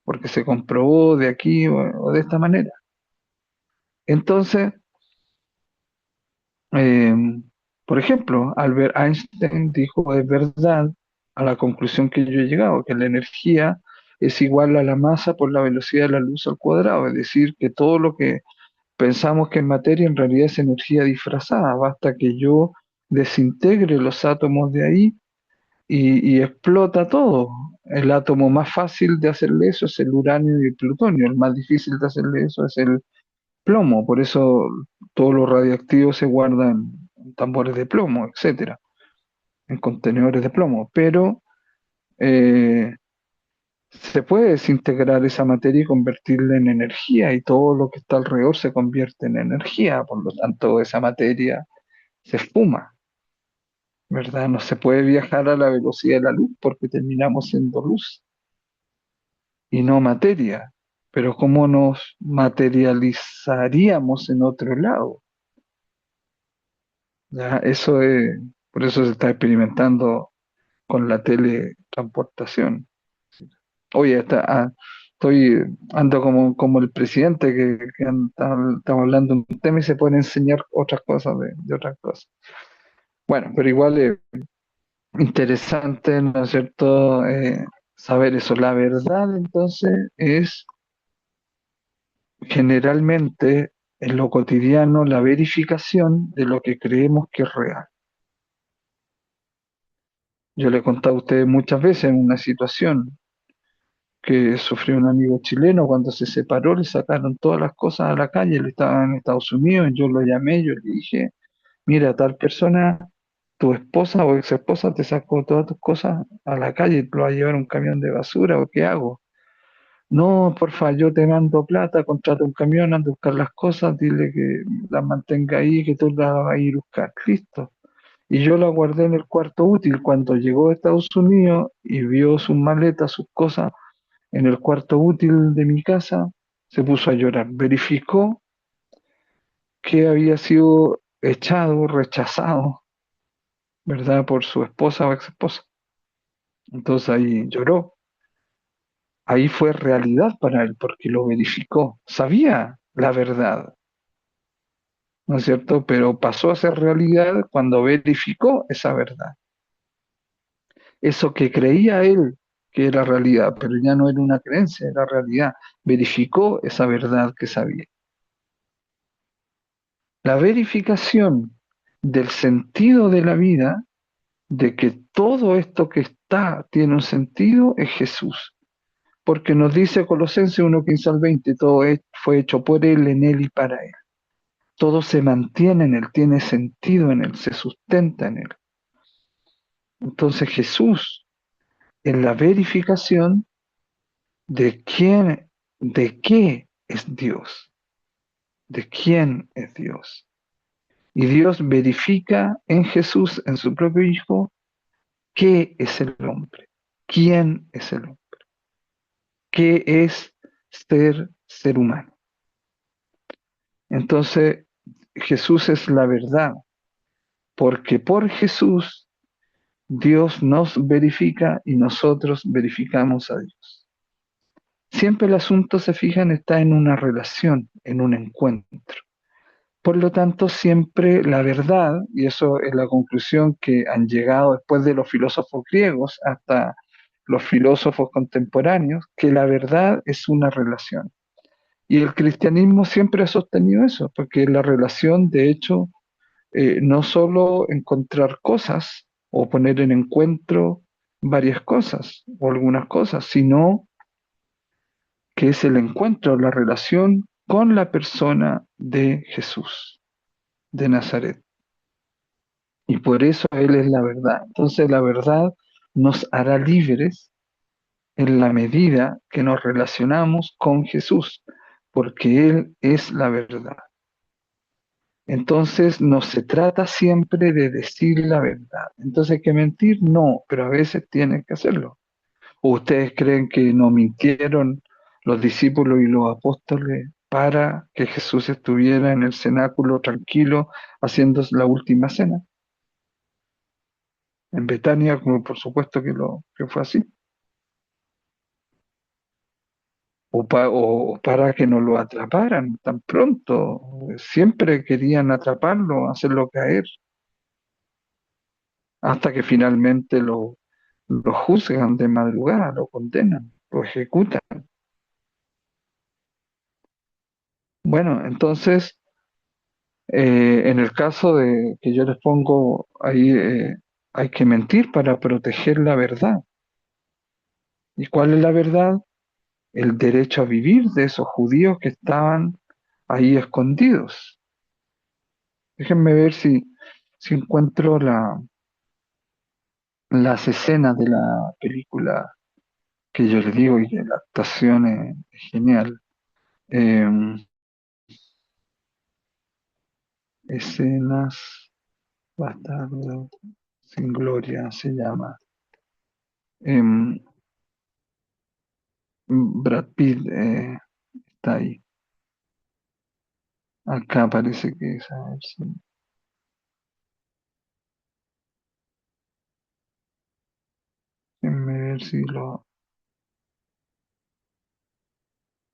porque se comprobó de aquí o de esta manera. Entonces, Eh, por ejemplo, Albert Einstein dijo, es verdad, a la conclusión que yo he llegado, que la energía es igual a la masa por la velocidad de la luz al cuadrado, es decir, que todo lo que pensamos que es materia en realidad es energía disfrazada, basta que yo desintegre los átomos de ahí y explota todo. El átomo más fácil de hacerle eso es el uranio y el plutonio, el más difícil de hacerle eso es el plomo, por eso todo lo radiactivo se guarda en tambores de plomo, etcétera, en contenedores de plomo, pero eh, se puede desintegrar esa materia y convertirla en energía y todo lo que está alrededor se convierte en energía, por lo tanto esa materia se esfuma, ¿verdad? No se puede viajar a la velocidad de la luz porque terminamos siendo luz y no materia, pero ¿cómo nos materializaríamos en otro lado? Ya, eso es, por eso se está experimentando con la teletransportación. Oye, ando como el presidente estamos hablando de un tema y se pueden enseñar otras cosas de otras cosas. Bueno, pero igual es interesante, ¿no es cierto? Saber eso. La verdad, entonces, es generalmente en lo cotidiano la verificación de lo que creemos que es real. Yo le he contado a ustedes muchas veces en una situación que sufrió un amigo chileno cuando se separó, le sacaron todas las cosas a la calle, él estaba en Estados Unidos, yo lo llamé, yo le dije, mira, tal persona, tu esposa o ex esposa te sacó todas tus cosas a la calle, te lo va a llevar un camión de basura, ¿o qué hago? No, porfa, yo te mando plata, contrata un camión, anda a buscar las cosas, dile que las mantenga ahí, que tú las vas a ir a buscar, listo. Y yo la guardé en el cuarto útil. Cuando llegó a Estados Unidos y vio sus maletas, sus cosas en el cuarto útil de mi casa, se puso a llorar. Verificó que había sido echado, rechazado, ¿verdad? Por su esposa o ex esposa. Entonces ahí lloró. Ahí fue realidad para él porque lo verificó. Sabía la verdad, ¿no es cierto? Pero pasó a ser realidad cuando verificó esa verdad. Eso que creía él que era realidad, pero ya no era una creencia, era realidad. Verificó esa verdad que sabía. La verificación del sentido de la vida, de que todo esto que está tiene un sentido, es Jesús. Porque nos dice Colosenses 1:15 al 20, fue hecho por Él, en Él y para Él. Todo se mantiene en Él, tiene sentido en Él, se sustenta en Él. Entonces Jesús, en la verificación de quién, de qué es Dios, de quién es Dios. Y Dios verifica en Jesús, en su propio Hijo, qué es el hombre, quién es el hombre, qué es ser humano. Entonces, Jesús es la verdad, porque por Jesús Dios nos verifica y nosotros verificamos a Dios. Siempre el asunto, se fijan, está en una relación, en un encuentro. Por lo tanto, siempre la verdad, y eso es la conclusión que han llegado después de los filósofos griegos hasta los filósofos contemporáneos, que la verdad es una relación. Y el cristianismo siempre ha sostenido eso, porque la relación, de hecho, no solo encontrar cosas o poner en encuentro varias cosas o algunas cosas, sino que es el encuentro, la relación con la persona de Jesús de Nazaret. Y por eso Él es la verdad. Entonces la verdad nos hará libres en la medida que nos relacionamos con Jesús, porque Él es la verdad. Entonces no se trata siempre de decir la verdad. Entonces, ¿hay que mentir? No, pero a veces tienen que hacerlo. ¿O ustedes creen que no mintieron los discípulos y los apóstoles para que Jesús estuviera en el cenáculo tranquilo haciendo la última cena? En Betania, como por supuesto que fue así. O para que no lo atraparan tan pronto. Siempre querían atraparlo, hacerlo caer, hasta que finalmente lo juzgan de madrugada, lo condenan, lo ejecutan. Bueno, entonces, en el caso de que yo les pongo ahí, hay que mentir para proteger la verdad. ¿Y cuál es la verdad? El derecho a vivir de esos judíos que estaban ahí escondidos. Déjenme ver si encuentro las escenas de la película que yo les digo y que la actuación es genial. Eh, escenas bastardo sin gloria se llama. Eh, Brad Pitt está ahí. Acá parece que es. A ver déjenme ver si lo.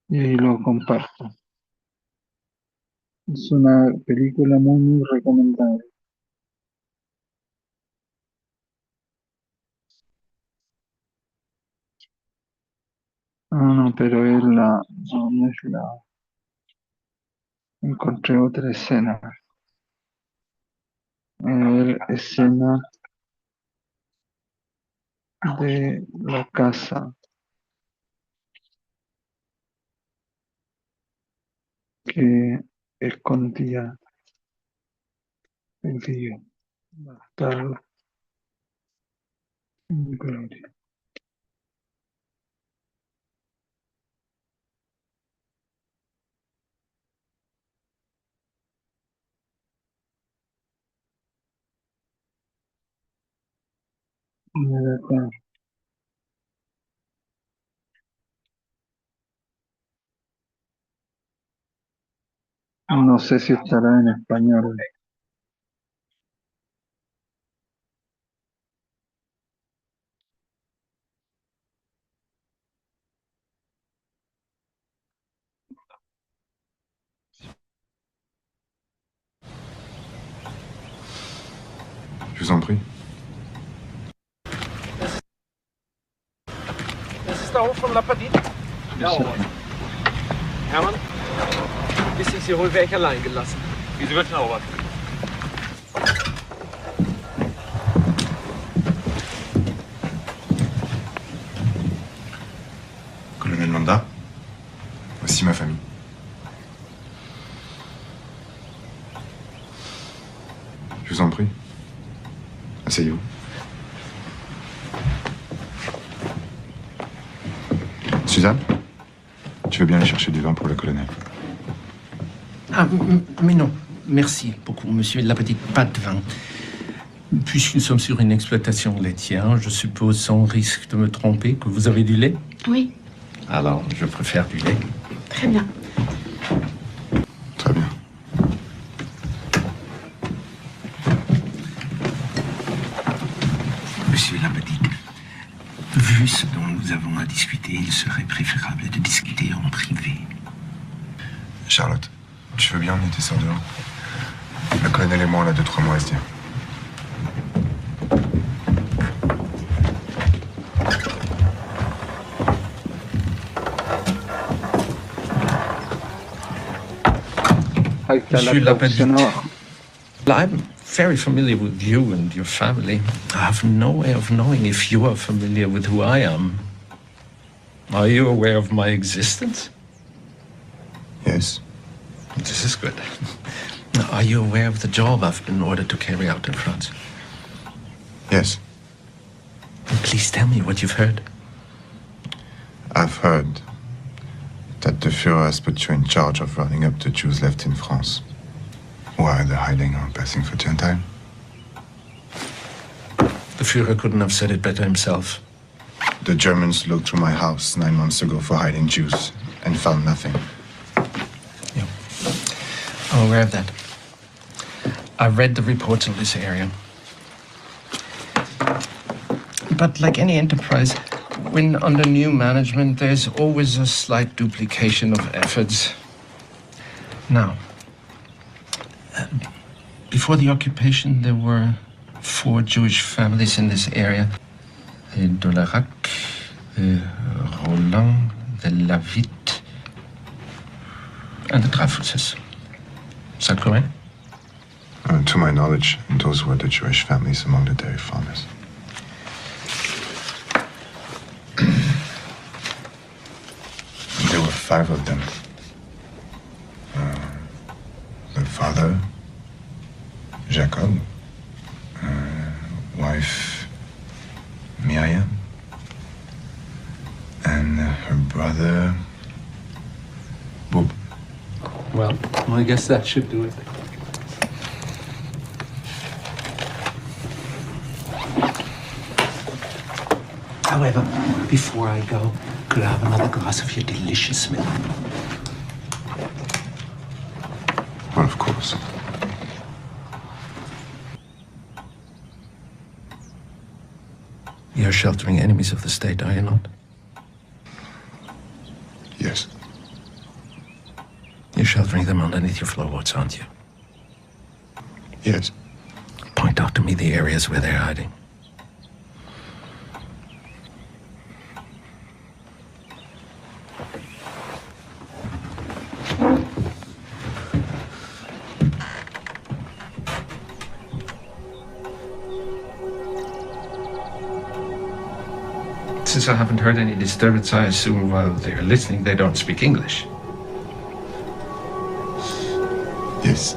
Y ahí lo comparto. Es una película muy, muy recomendable. Ah, no, pero es la. No, no es la. Encontré otra escena. A ver, escena de la casa que escondía el día. Bastardo sin gloria. Mira acá. No sé si estará en español. Je vous en prie. Das ist der Hof vom Lappadit. Jawohl. Hermann, bis ich Sie wohl welch allein gelassen. Wie Sie wünschen, Robert. Colonel Landa, voici ma famille. Je vous en prie. Asseyez-vous. Suzanne, tu veux bien aller chercher du vin pour le colonel? Ah, mais non. Merci beaucoup, monsieur. La petite pas de vin. Puisque nous sommes sur une exploitation laitière, je suppose, sans risque de me tromper, que vous avez du lait? Oui, Alors, je préfère du lait. très bien. Très bien. Monsieur Lappetite, vu ce dont nous avons à discuter, il serait préférable de discuter en privé. Charlotte, tu veux bien emmener tes sœurs dehors? Le colonel et moi, on a 2-3 mots à se dire. Ahí está la Monsieur traducción Lappadite. abajo. I'm very familiar with you and your family. I have no way of knowing if you are familiar with who I am. Are you aware of my existence? Yes. This is good. Are you aware of the job I've been ordered to carry out in France? Yes. Please tell me what you've heard. I've heard that the Führer has put you in charge of rounding up the Jews left in France, who are either hiding or passing for Gentile. The Führer couldn't have said it better himself. The Germans looked through my house 9 months ago for hiding Jews and found nothing. Yeah. I'm aware of that. I've read the reports of this area. But like any enterprise, when under new management, there's always a slight duplication of efforts. Now, before the occupation, there were 4 Jewish families in this area. Dolarac, Roland, the Lavitte, and the Dreyfuses. Is that correct? To my knowledge, those were the Jewish families among the dairy farmers. There were 5 of them. The father, Jacob, wife, Miriam, and her brother, Bob. Well, I guess that should do it. However, before I go, could I have another glass of your delicious milk? Well, of course. You're sheltering enemies of the state, are you not? Yes. You're sheltering them underneath your floorboards, aren't you? Yes. Point out to me the areas where they're hiding. Since I haven't heard any disturbance, I assume while they're listening, they don't speak English. Yes.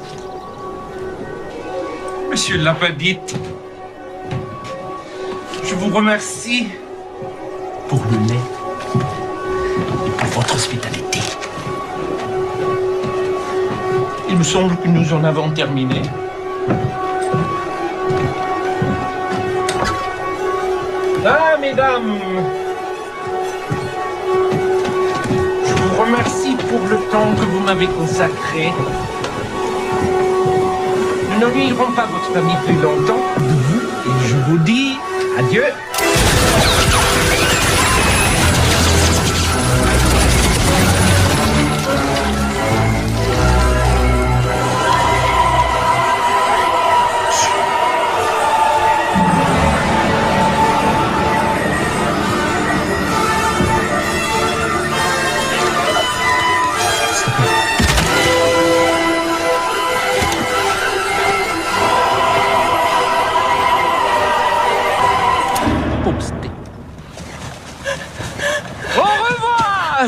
Monsieur Lapadite, je vous remercie Pour le lait et pour votre hospitalité. Il me semble que nous en avons terminé. Ah, mesdames, je vous remercie pour le temps que vous m'avez consacré. Nous n'ennuierons pas votre famille plus longtemps. Et je vous dis adieu.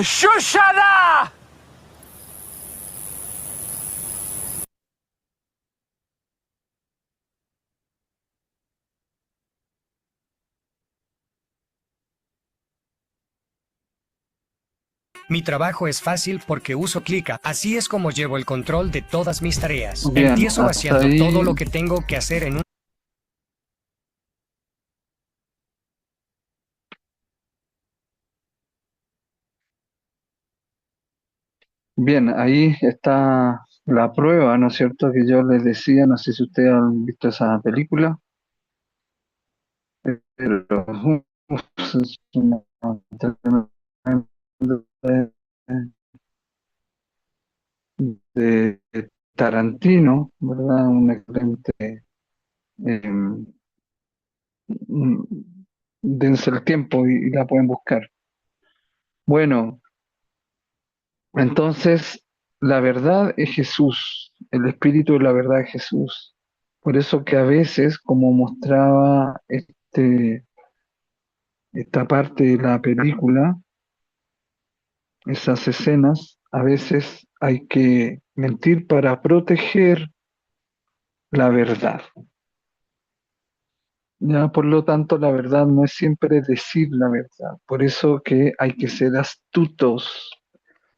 Shoshana! Mi trabajo es fácil porque uso Clica. Así es como llevo el control de todas mis tareas. Bien, Empiezo hasta vaciando ahí. todo lo que tengo que hacer en un... Bien, ahí está la prueba, ¿no es cierto? Que yo les decía, no sé si ustedes han visto esa película, pero es una tremenda de Tarantino, ¿verdad? Un excelente. em, mm, dense el tiempo y la pueden buscar. Bueno, entonces la verdad es Jesús, el espíritu de la verdad es Jesús. Por eso que a veces, como mostraba esta parte de la película, esas escenas, a veces hay que mentir para proteger la verdad. Ya, por lo tanto, la verdad no es siempre decir la verdad. Por eso que hay que ser astutos.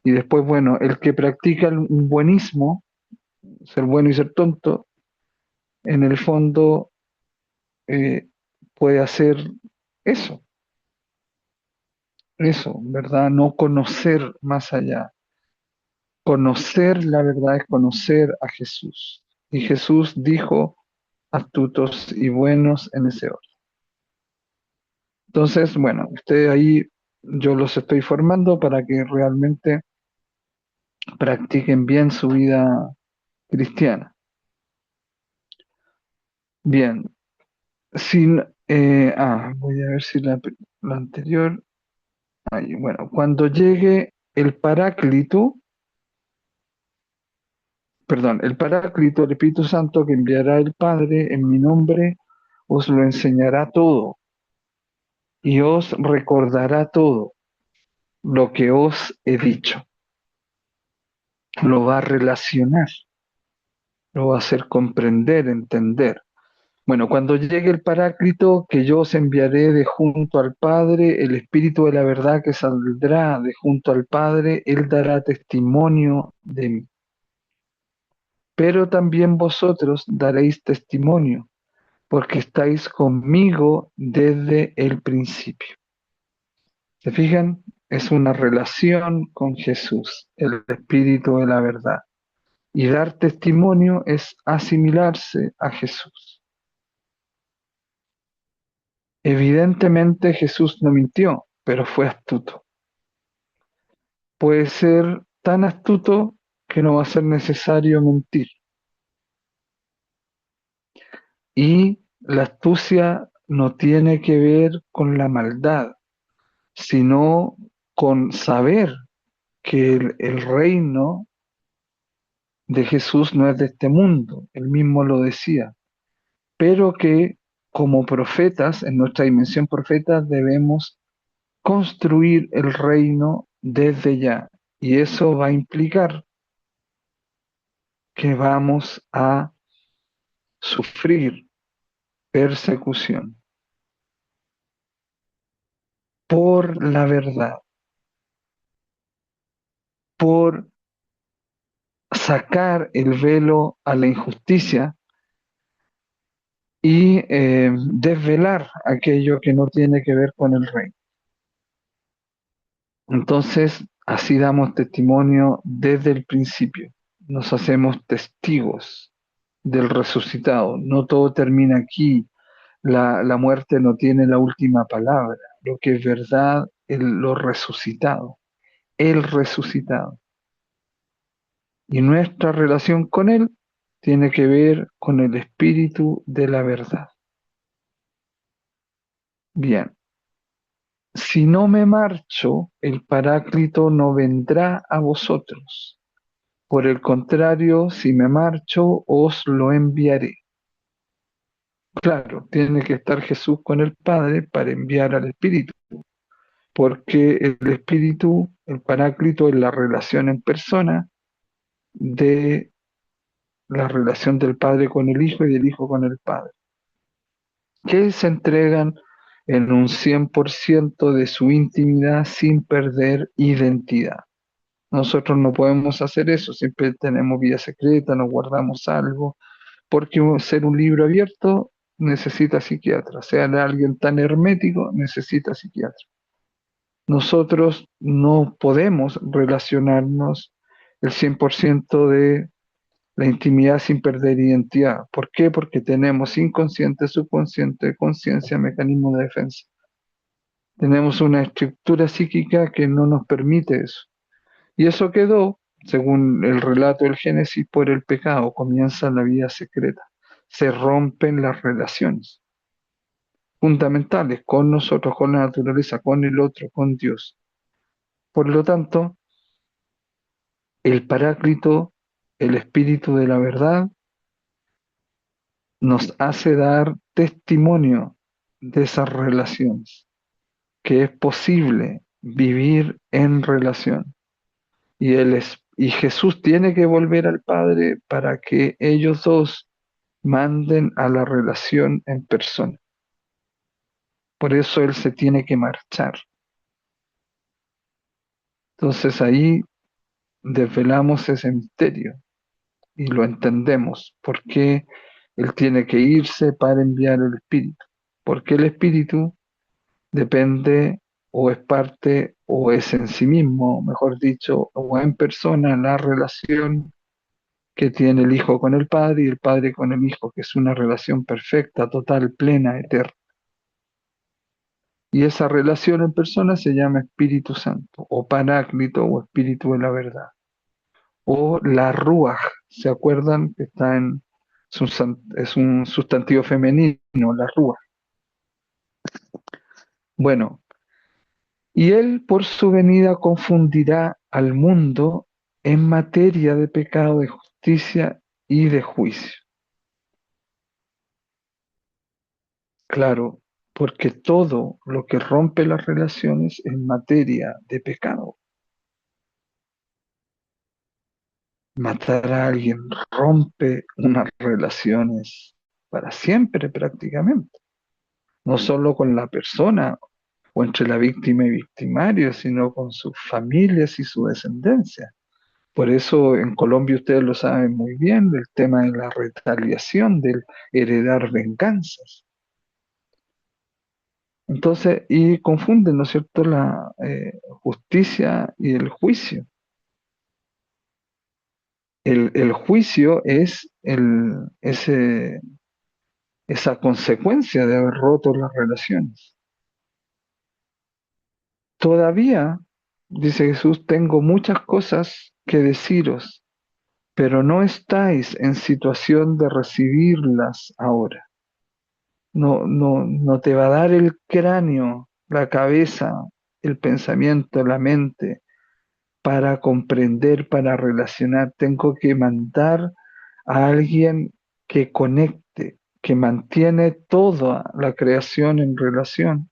Y después, bueno, el que practica el buenismo, ser bueno y ser tonto, en el fondo eh, puede hacer eso, eso, ¿verdad? No conocer más allá. Conocer la verdad es conocer a Jesús. Y Jesús dijo astutos y buenos en ese orden. Entonces, bueno, ustedes ahí yo los estoy formando para que realmente practiquen bien su vida cristiana. Bien, sin, voy a ver si la anterior. Ahí, bueno, cuando llegue el Paráclito, perdón, el Paráclito, el Espíritu Santo que enviará el Padre en mi nombre, os lo enseñará todo y os recordará todo lo que os he dicho. Lo va a relacionar, lo va a hacer comprender, entender. Bueno, cuando llegue el Paráclito, que yo os enviaré de junto al Padre, el Espíritu de la verdad que saldrá de junto al Padre, Él dará testimonio de mí. Pero también vosotros daréis testimonio, porque estáis conmigo desde el principio. ¿Se fijan? Es una relación con Jesús, el Espíritu de la verdad. Y dar testimonio es asimilarse a Jesús. Evidentemente Jesús no mintió, pero fue astuto. Puede ser tan astuto que no va a ser necesario mentir. Y la astucia no tiene que ver con la maldad, sino con saber que el reino de Jesús no es de este mundo, él mismo lo decía, pero que como profetas, en nuestra dimensión profeta, debemos construir el reino desde ya. Y eso va a implicar que vamos a sufrir persecución por la verdad, por sacar el velo a la injusticia y desvelar aquello que no tiene que ver con el reino. Entonces, así damos testimonio desde el principio. Nos hacemos testigos del resucitado. No todo termina aquí. La muerte no tiene la última palabra. Lo que es verdad es lo resucitado. El resucitado. Y nuestra relación con Él tiene que ver con el espíritu de la verdad. Bien, si no me marcho, el Paráclito no vendrá a vosotros. Por el contrario, si me marcho, os lo enviaré. Claro, tiene que estar Jesús con el Padre para enviar al Espíritu, porque el Espíritu, el Paráclito, es la relación en persona de la relación del Padre con el Hijo y del Hijo con el Padre, que se entregan en un 100% de su intimidad sin perder identidad. Nosotros no podemos hacer eso, siempre tenemos vida secreta, nos guardamos algo, porque ser un libro abierto necesita psiquiatra, sea alguien tan hermético, necesita psiquiatra. Nosotros no podemos relacionarnos el 100% de la intimidad sin perder identidad. ¿Por qué? Porque tenemos inconsciente, subconsciente, conciencia, mecanismo de defensa. Tenemos una estructura psíquica que no nos permite eso. Y eso quedó, según el relato del Génesis, por el pecado. Comienza la vida secreta. Se rompen las relaciones fundamentales con nosotros, con la naturaleza, con el otro, con Dios. Por lo tanto, el Paráclito, el Espíritu de la verdad, nos hace dar testimonio de esas relaciones, que es posible vivir en relación. Y Jesús tiene que volver al Padre para que ellos dos manden a la relación en persona. Por eso él se tiene que marchar. Entonces ahí desvelamos ese misterio y lo entendemos. ¿Por qué él tiene que irse para enviar el Espíritu? Porque el Espíritu depende o es parte o es en sí mismo, mejor dicho, o en persona la relación que tiene el Hijo con el Padre y el Padre con el Hijo, que es una relación perfecta, total, plena, eterna. Y esa relación en persona se llama Espíritu Santo, o Paráclito, o Espíritu de la Verdad, o la Ruaj. ¿Se acuerdan que está en, es un sustantivo femenino, la Ruaj? Bueno, y él por su venida confundirá al mundo en materia de pecado, de justicia y de juicio. Claro, porque todo lo que rompe las relaciones en materia de pecado. Matar a alguien rompe unas relaciones para siempre prácticamente, no solo con la persona o entre la víctima y victimario, sino con sus familias y su descendencia. Por eso en Colombia ustedes lo saben muy bien, el tema de la retaliación, del heredar venganzas. Entonces, y confunden, ¿no es cierto?, la justicia y el juicio. El juicio es esa consecuencia de haber roto las relaciones. Todavía, dice Jesús, tengo muchas cosas que deciros, pero no estáis en situación de recibirlas ahora. No te va a dar el cráneo, la cabeza, el pensamiento, la mente para comprender, para relacionar. Tengo que mandar a alguien que conecte, que mantiene toda la creación en relación.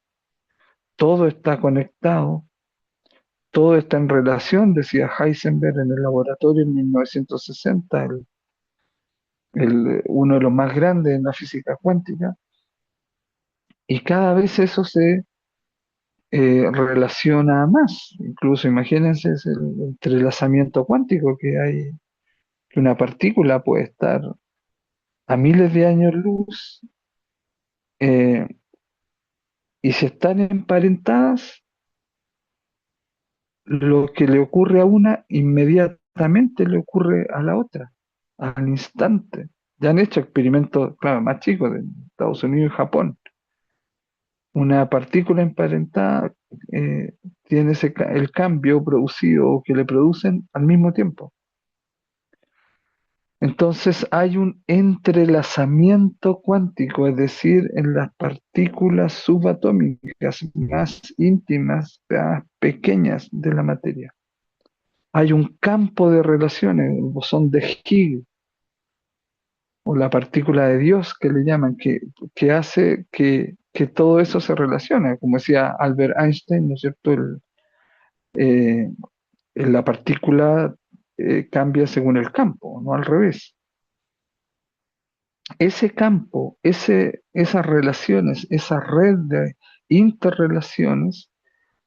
Todo está conectado, todo está en relación, decía Heisenberg en el laboratorio en 1960, uno de los más grandes en la física cuántica, y cada vez eso se relaciona más. Incluso imagínense es el entrelazamiento cuántico que hay, que una partícula puede estar a miles de años luz eh, y si están emparentadas, lo que le ocurre a una inmediatamente le ocurre a la otra, al instante. Ya han hecho experimentos, claro, más chicos de Estados Unidos y Japón. Una partícula emparentada tiene el cambio producido o que le producen al mismo tiempo. Entonces hay un entrelazamiento cuántico, es decir, en las partículas subatómicas más íntimas, más pequeñas de la materia. Hay un campo de relaciones, el bosón de Higgs, o la partícula de Dios que le llaman, que hace que todo eso se relacione. Como decía Albert Einstein, ¿no es cierto? Eh, la partícula cambia según el campo, no al revés. Ese campo, esas relaciones, esa red de interrelaciones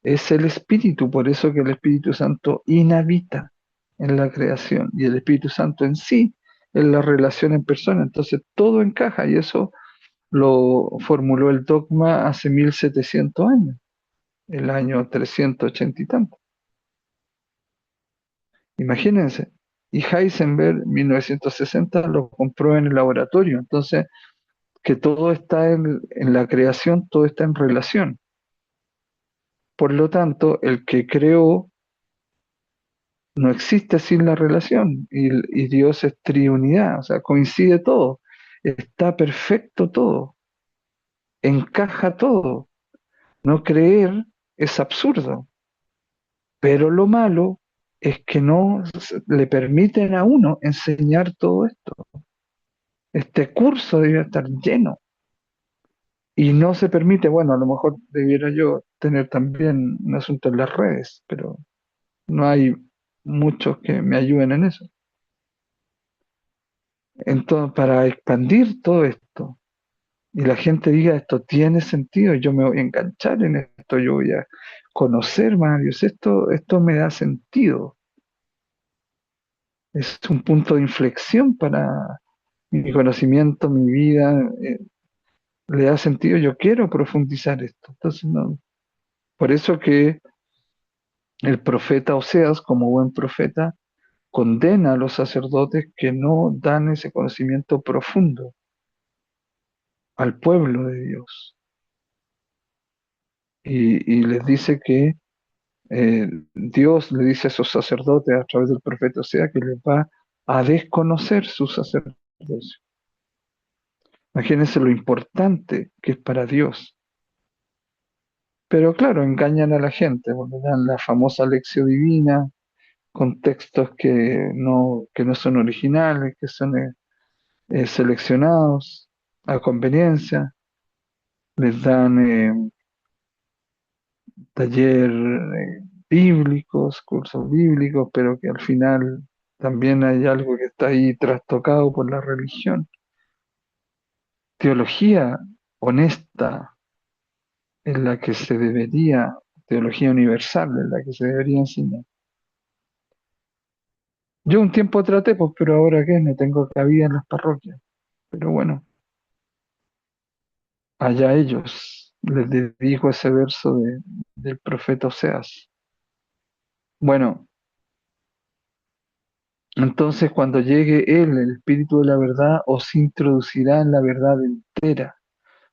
es el Espíritu, por eso que el Espíritu Santo inhabita en la creación y el Espíritu Santo en sí es la relación en persona, entonces todo encaja y eso lo formuló el dogma hace 1700 años, el año 380 y tanto. Imagínense. Y Heisenberg, 1960, lo compró en el laboratorio. Entonces, que todo está en la creación, todo está en relación. Por lo tanto, el que creó no existe sin la relación y Dios es triunidad, o sea, coincide todo, está perfecto todo, encaja todo. No creer es absurdo, pero lo malo es que no le permiten a uno enseñar todo esto. Este curso debe estar lleno y no se permite, bueno, a lo mejor debiera yo tener también un asunto en las redes, pero no hay muchos que me ayuden en eso. Entonces, para expandir todo esto, y la gente diga, esto tiene sentido, yo me voy a enganchar en esto, yo voy a conocer más a Dios, esto me da sentido, es un punto de inflexión para mi conocimiento, mi vida, le da sentido, yo quiero profundizar esto. Entonces, no, por eso que el profeta Oseas, como buen profeta, condena a los sacerdotes que no dan ese conocimiento profundo al pueblo de Dios. Y les dice que Dios le dice a esos sacerdotes a través del profeta Oseas que les va a desconocer su sacerdocio. Imagínense lo importante que es para Dios. Pero claro, engañan a la gente, porque dan la famosa lección divina con textos que no son originales, que son seleccionados a conveniencia, les dan taller bíblicos, cursos bíblicos, pero que al final también hay algo que está ahí trastocado por la religión. Teología honesta es la que se debería, teología universal es la que se debería enseñar. Yo un tiempo traté, pues, pero ahora qué, no tengo cabida en las parroquias. Pero bueno, allá ellos. Les dedico ese verso del profeta Oseas. Bueno, entonces cuando llegue Él, el Espíritu de la verdad, os introducirá en la verdad entera,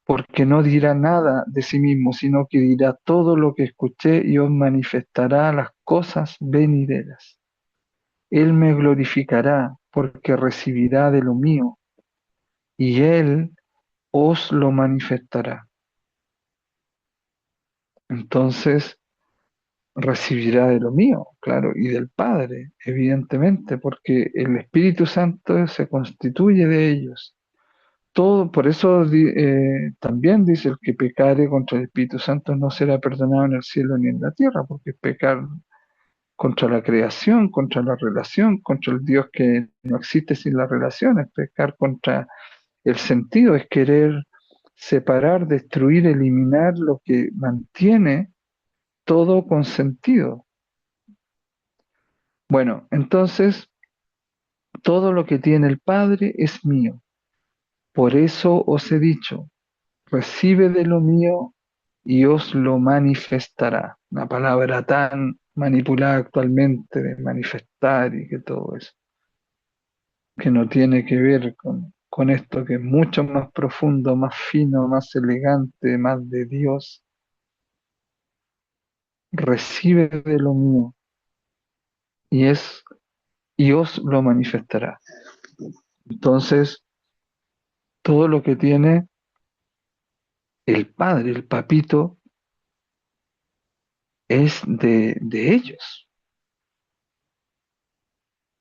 porque no dirá nada de sí mismo, sino que dirá todo lo que escuché y os manifestará las cosas venideras. Él me glorificará, porque recibirá de lo mío, y Él os lo manifestará. Entonces recibirá de lo mío, claro, y del Padre, evidentemente, porque el Espíritu Santo se constituye de ellos. Todo, por eso también dice el que pecare contra el Espíritu Santo no será perdonado en el cielo ni en la tierra, porque es pecar contra la creación, contra la relación, contra el Dios que no existe sin la relación, es pecar contra el sentido, es querer separar, destruir, eliminar lo que mantiene todo con sentido. Bueno, entonces todo lo que tiene el Padre es mío. Por eso os he dicho, recibe de lo mío y os lo manifestará. Una palabra tan manipulada actualmente de manifestar y que todo eso, que no tiene que ver con esto que es mucho más profundo, más fino, más elegante, más de Dios. Recibe de lo mío y os lo manifestará. Entonces, todo lo que tiene el Padre, el Papito, es de ellos,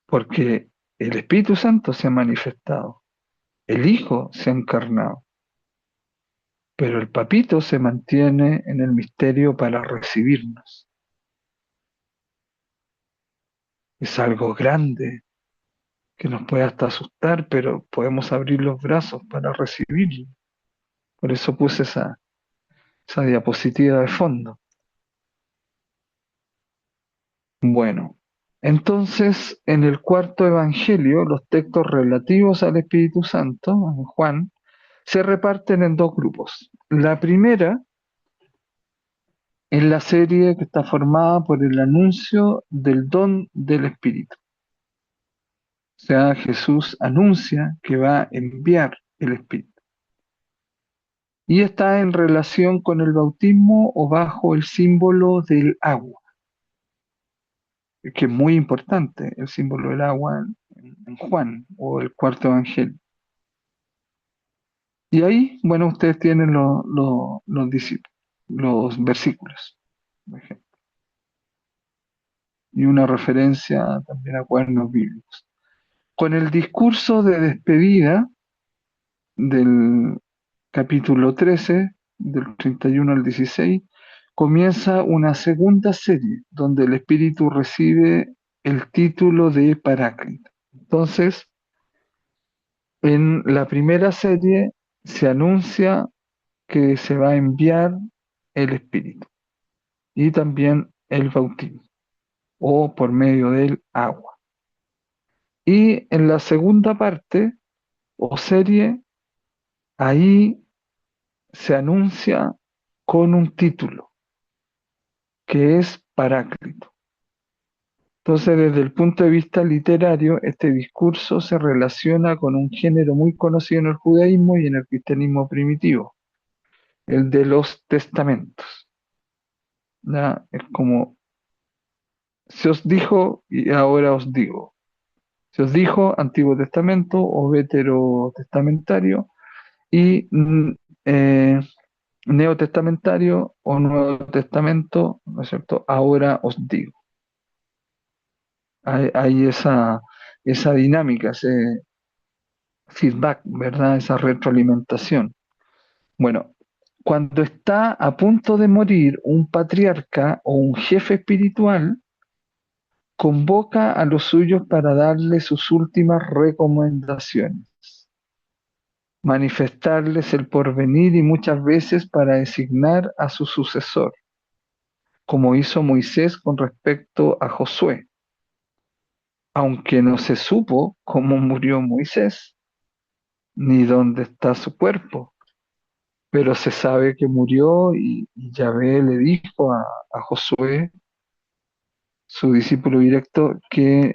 porque el Espíritu Santo se ha manifestado, el Hijo se ha encarnado, pero el Papito se mantiene en el misterio para recibirnos. Es algo grande que nos puede hasta asustar, pero podemos abrir los brazos para recibirlo. Por eso puse esa diapositiva de fondo. Bueno, entonces en el cuarto evangelio, los textos relativos al Espíritu Santo, en Juan, se reparten en dos grupos. La primera es la serie que está formada por el anuncio del don del Espíritu. O sea, Jesús anuncia que va a enviar el Espíritu. Y está en relación con el bautismo o bajo el símbolo del agua, que es muy importante, el símbolo del agua en Juan o el cuarto evangelio. Y ahí, bueno, ustedes tienen los versículos, por ejemplo, y una referencia también a cuadernos bíblicos. Con el discurso de despedida del capítulo 13, del 31 al 16, comienza una segunda serie donde el Espíritu recibe el título de Paráclito. Entonces, en la primera serie, se anuncia que se va a enviar el Espíritu y también el bautismo, o por medio del agua. Y en la segunda parte o serie, ahí se anuncia con un título, que es Paráclito. Entonces, desde el punto de vista literario, este discurso se relaciona con un género muy conocido en el judaísmo y en el cristianismo primitivo, el de los testamentos. ¿Ya? Es como, se os dijo y ahora os digo. Se os dijo Antiguo Testamento o Veterotestamentario y eh, Neotestamentario o Nuevo Testamento, ¿no es cierto? Ahora os digo. Hay esa dinámica, ese feedback, ¿verdad? Esa retroalimentación. Bueno, cuando está a punto de morir un patriarca o un jefe espiritual, convoca a los suyos para darle sus últimas recomendaciones, manifestarles el porvenir y muchas veces para designar a su sucesor, como hizo Moisés con respecto a Josué, aunque no se supo cómo murió Moisés, ni dónde está su cuerpo, pero se sabe que murió y Yahvé le dijo a Josué, su discípulo directo, que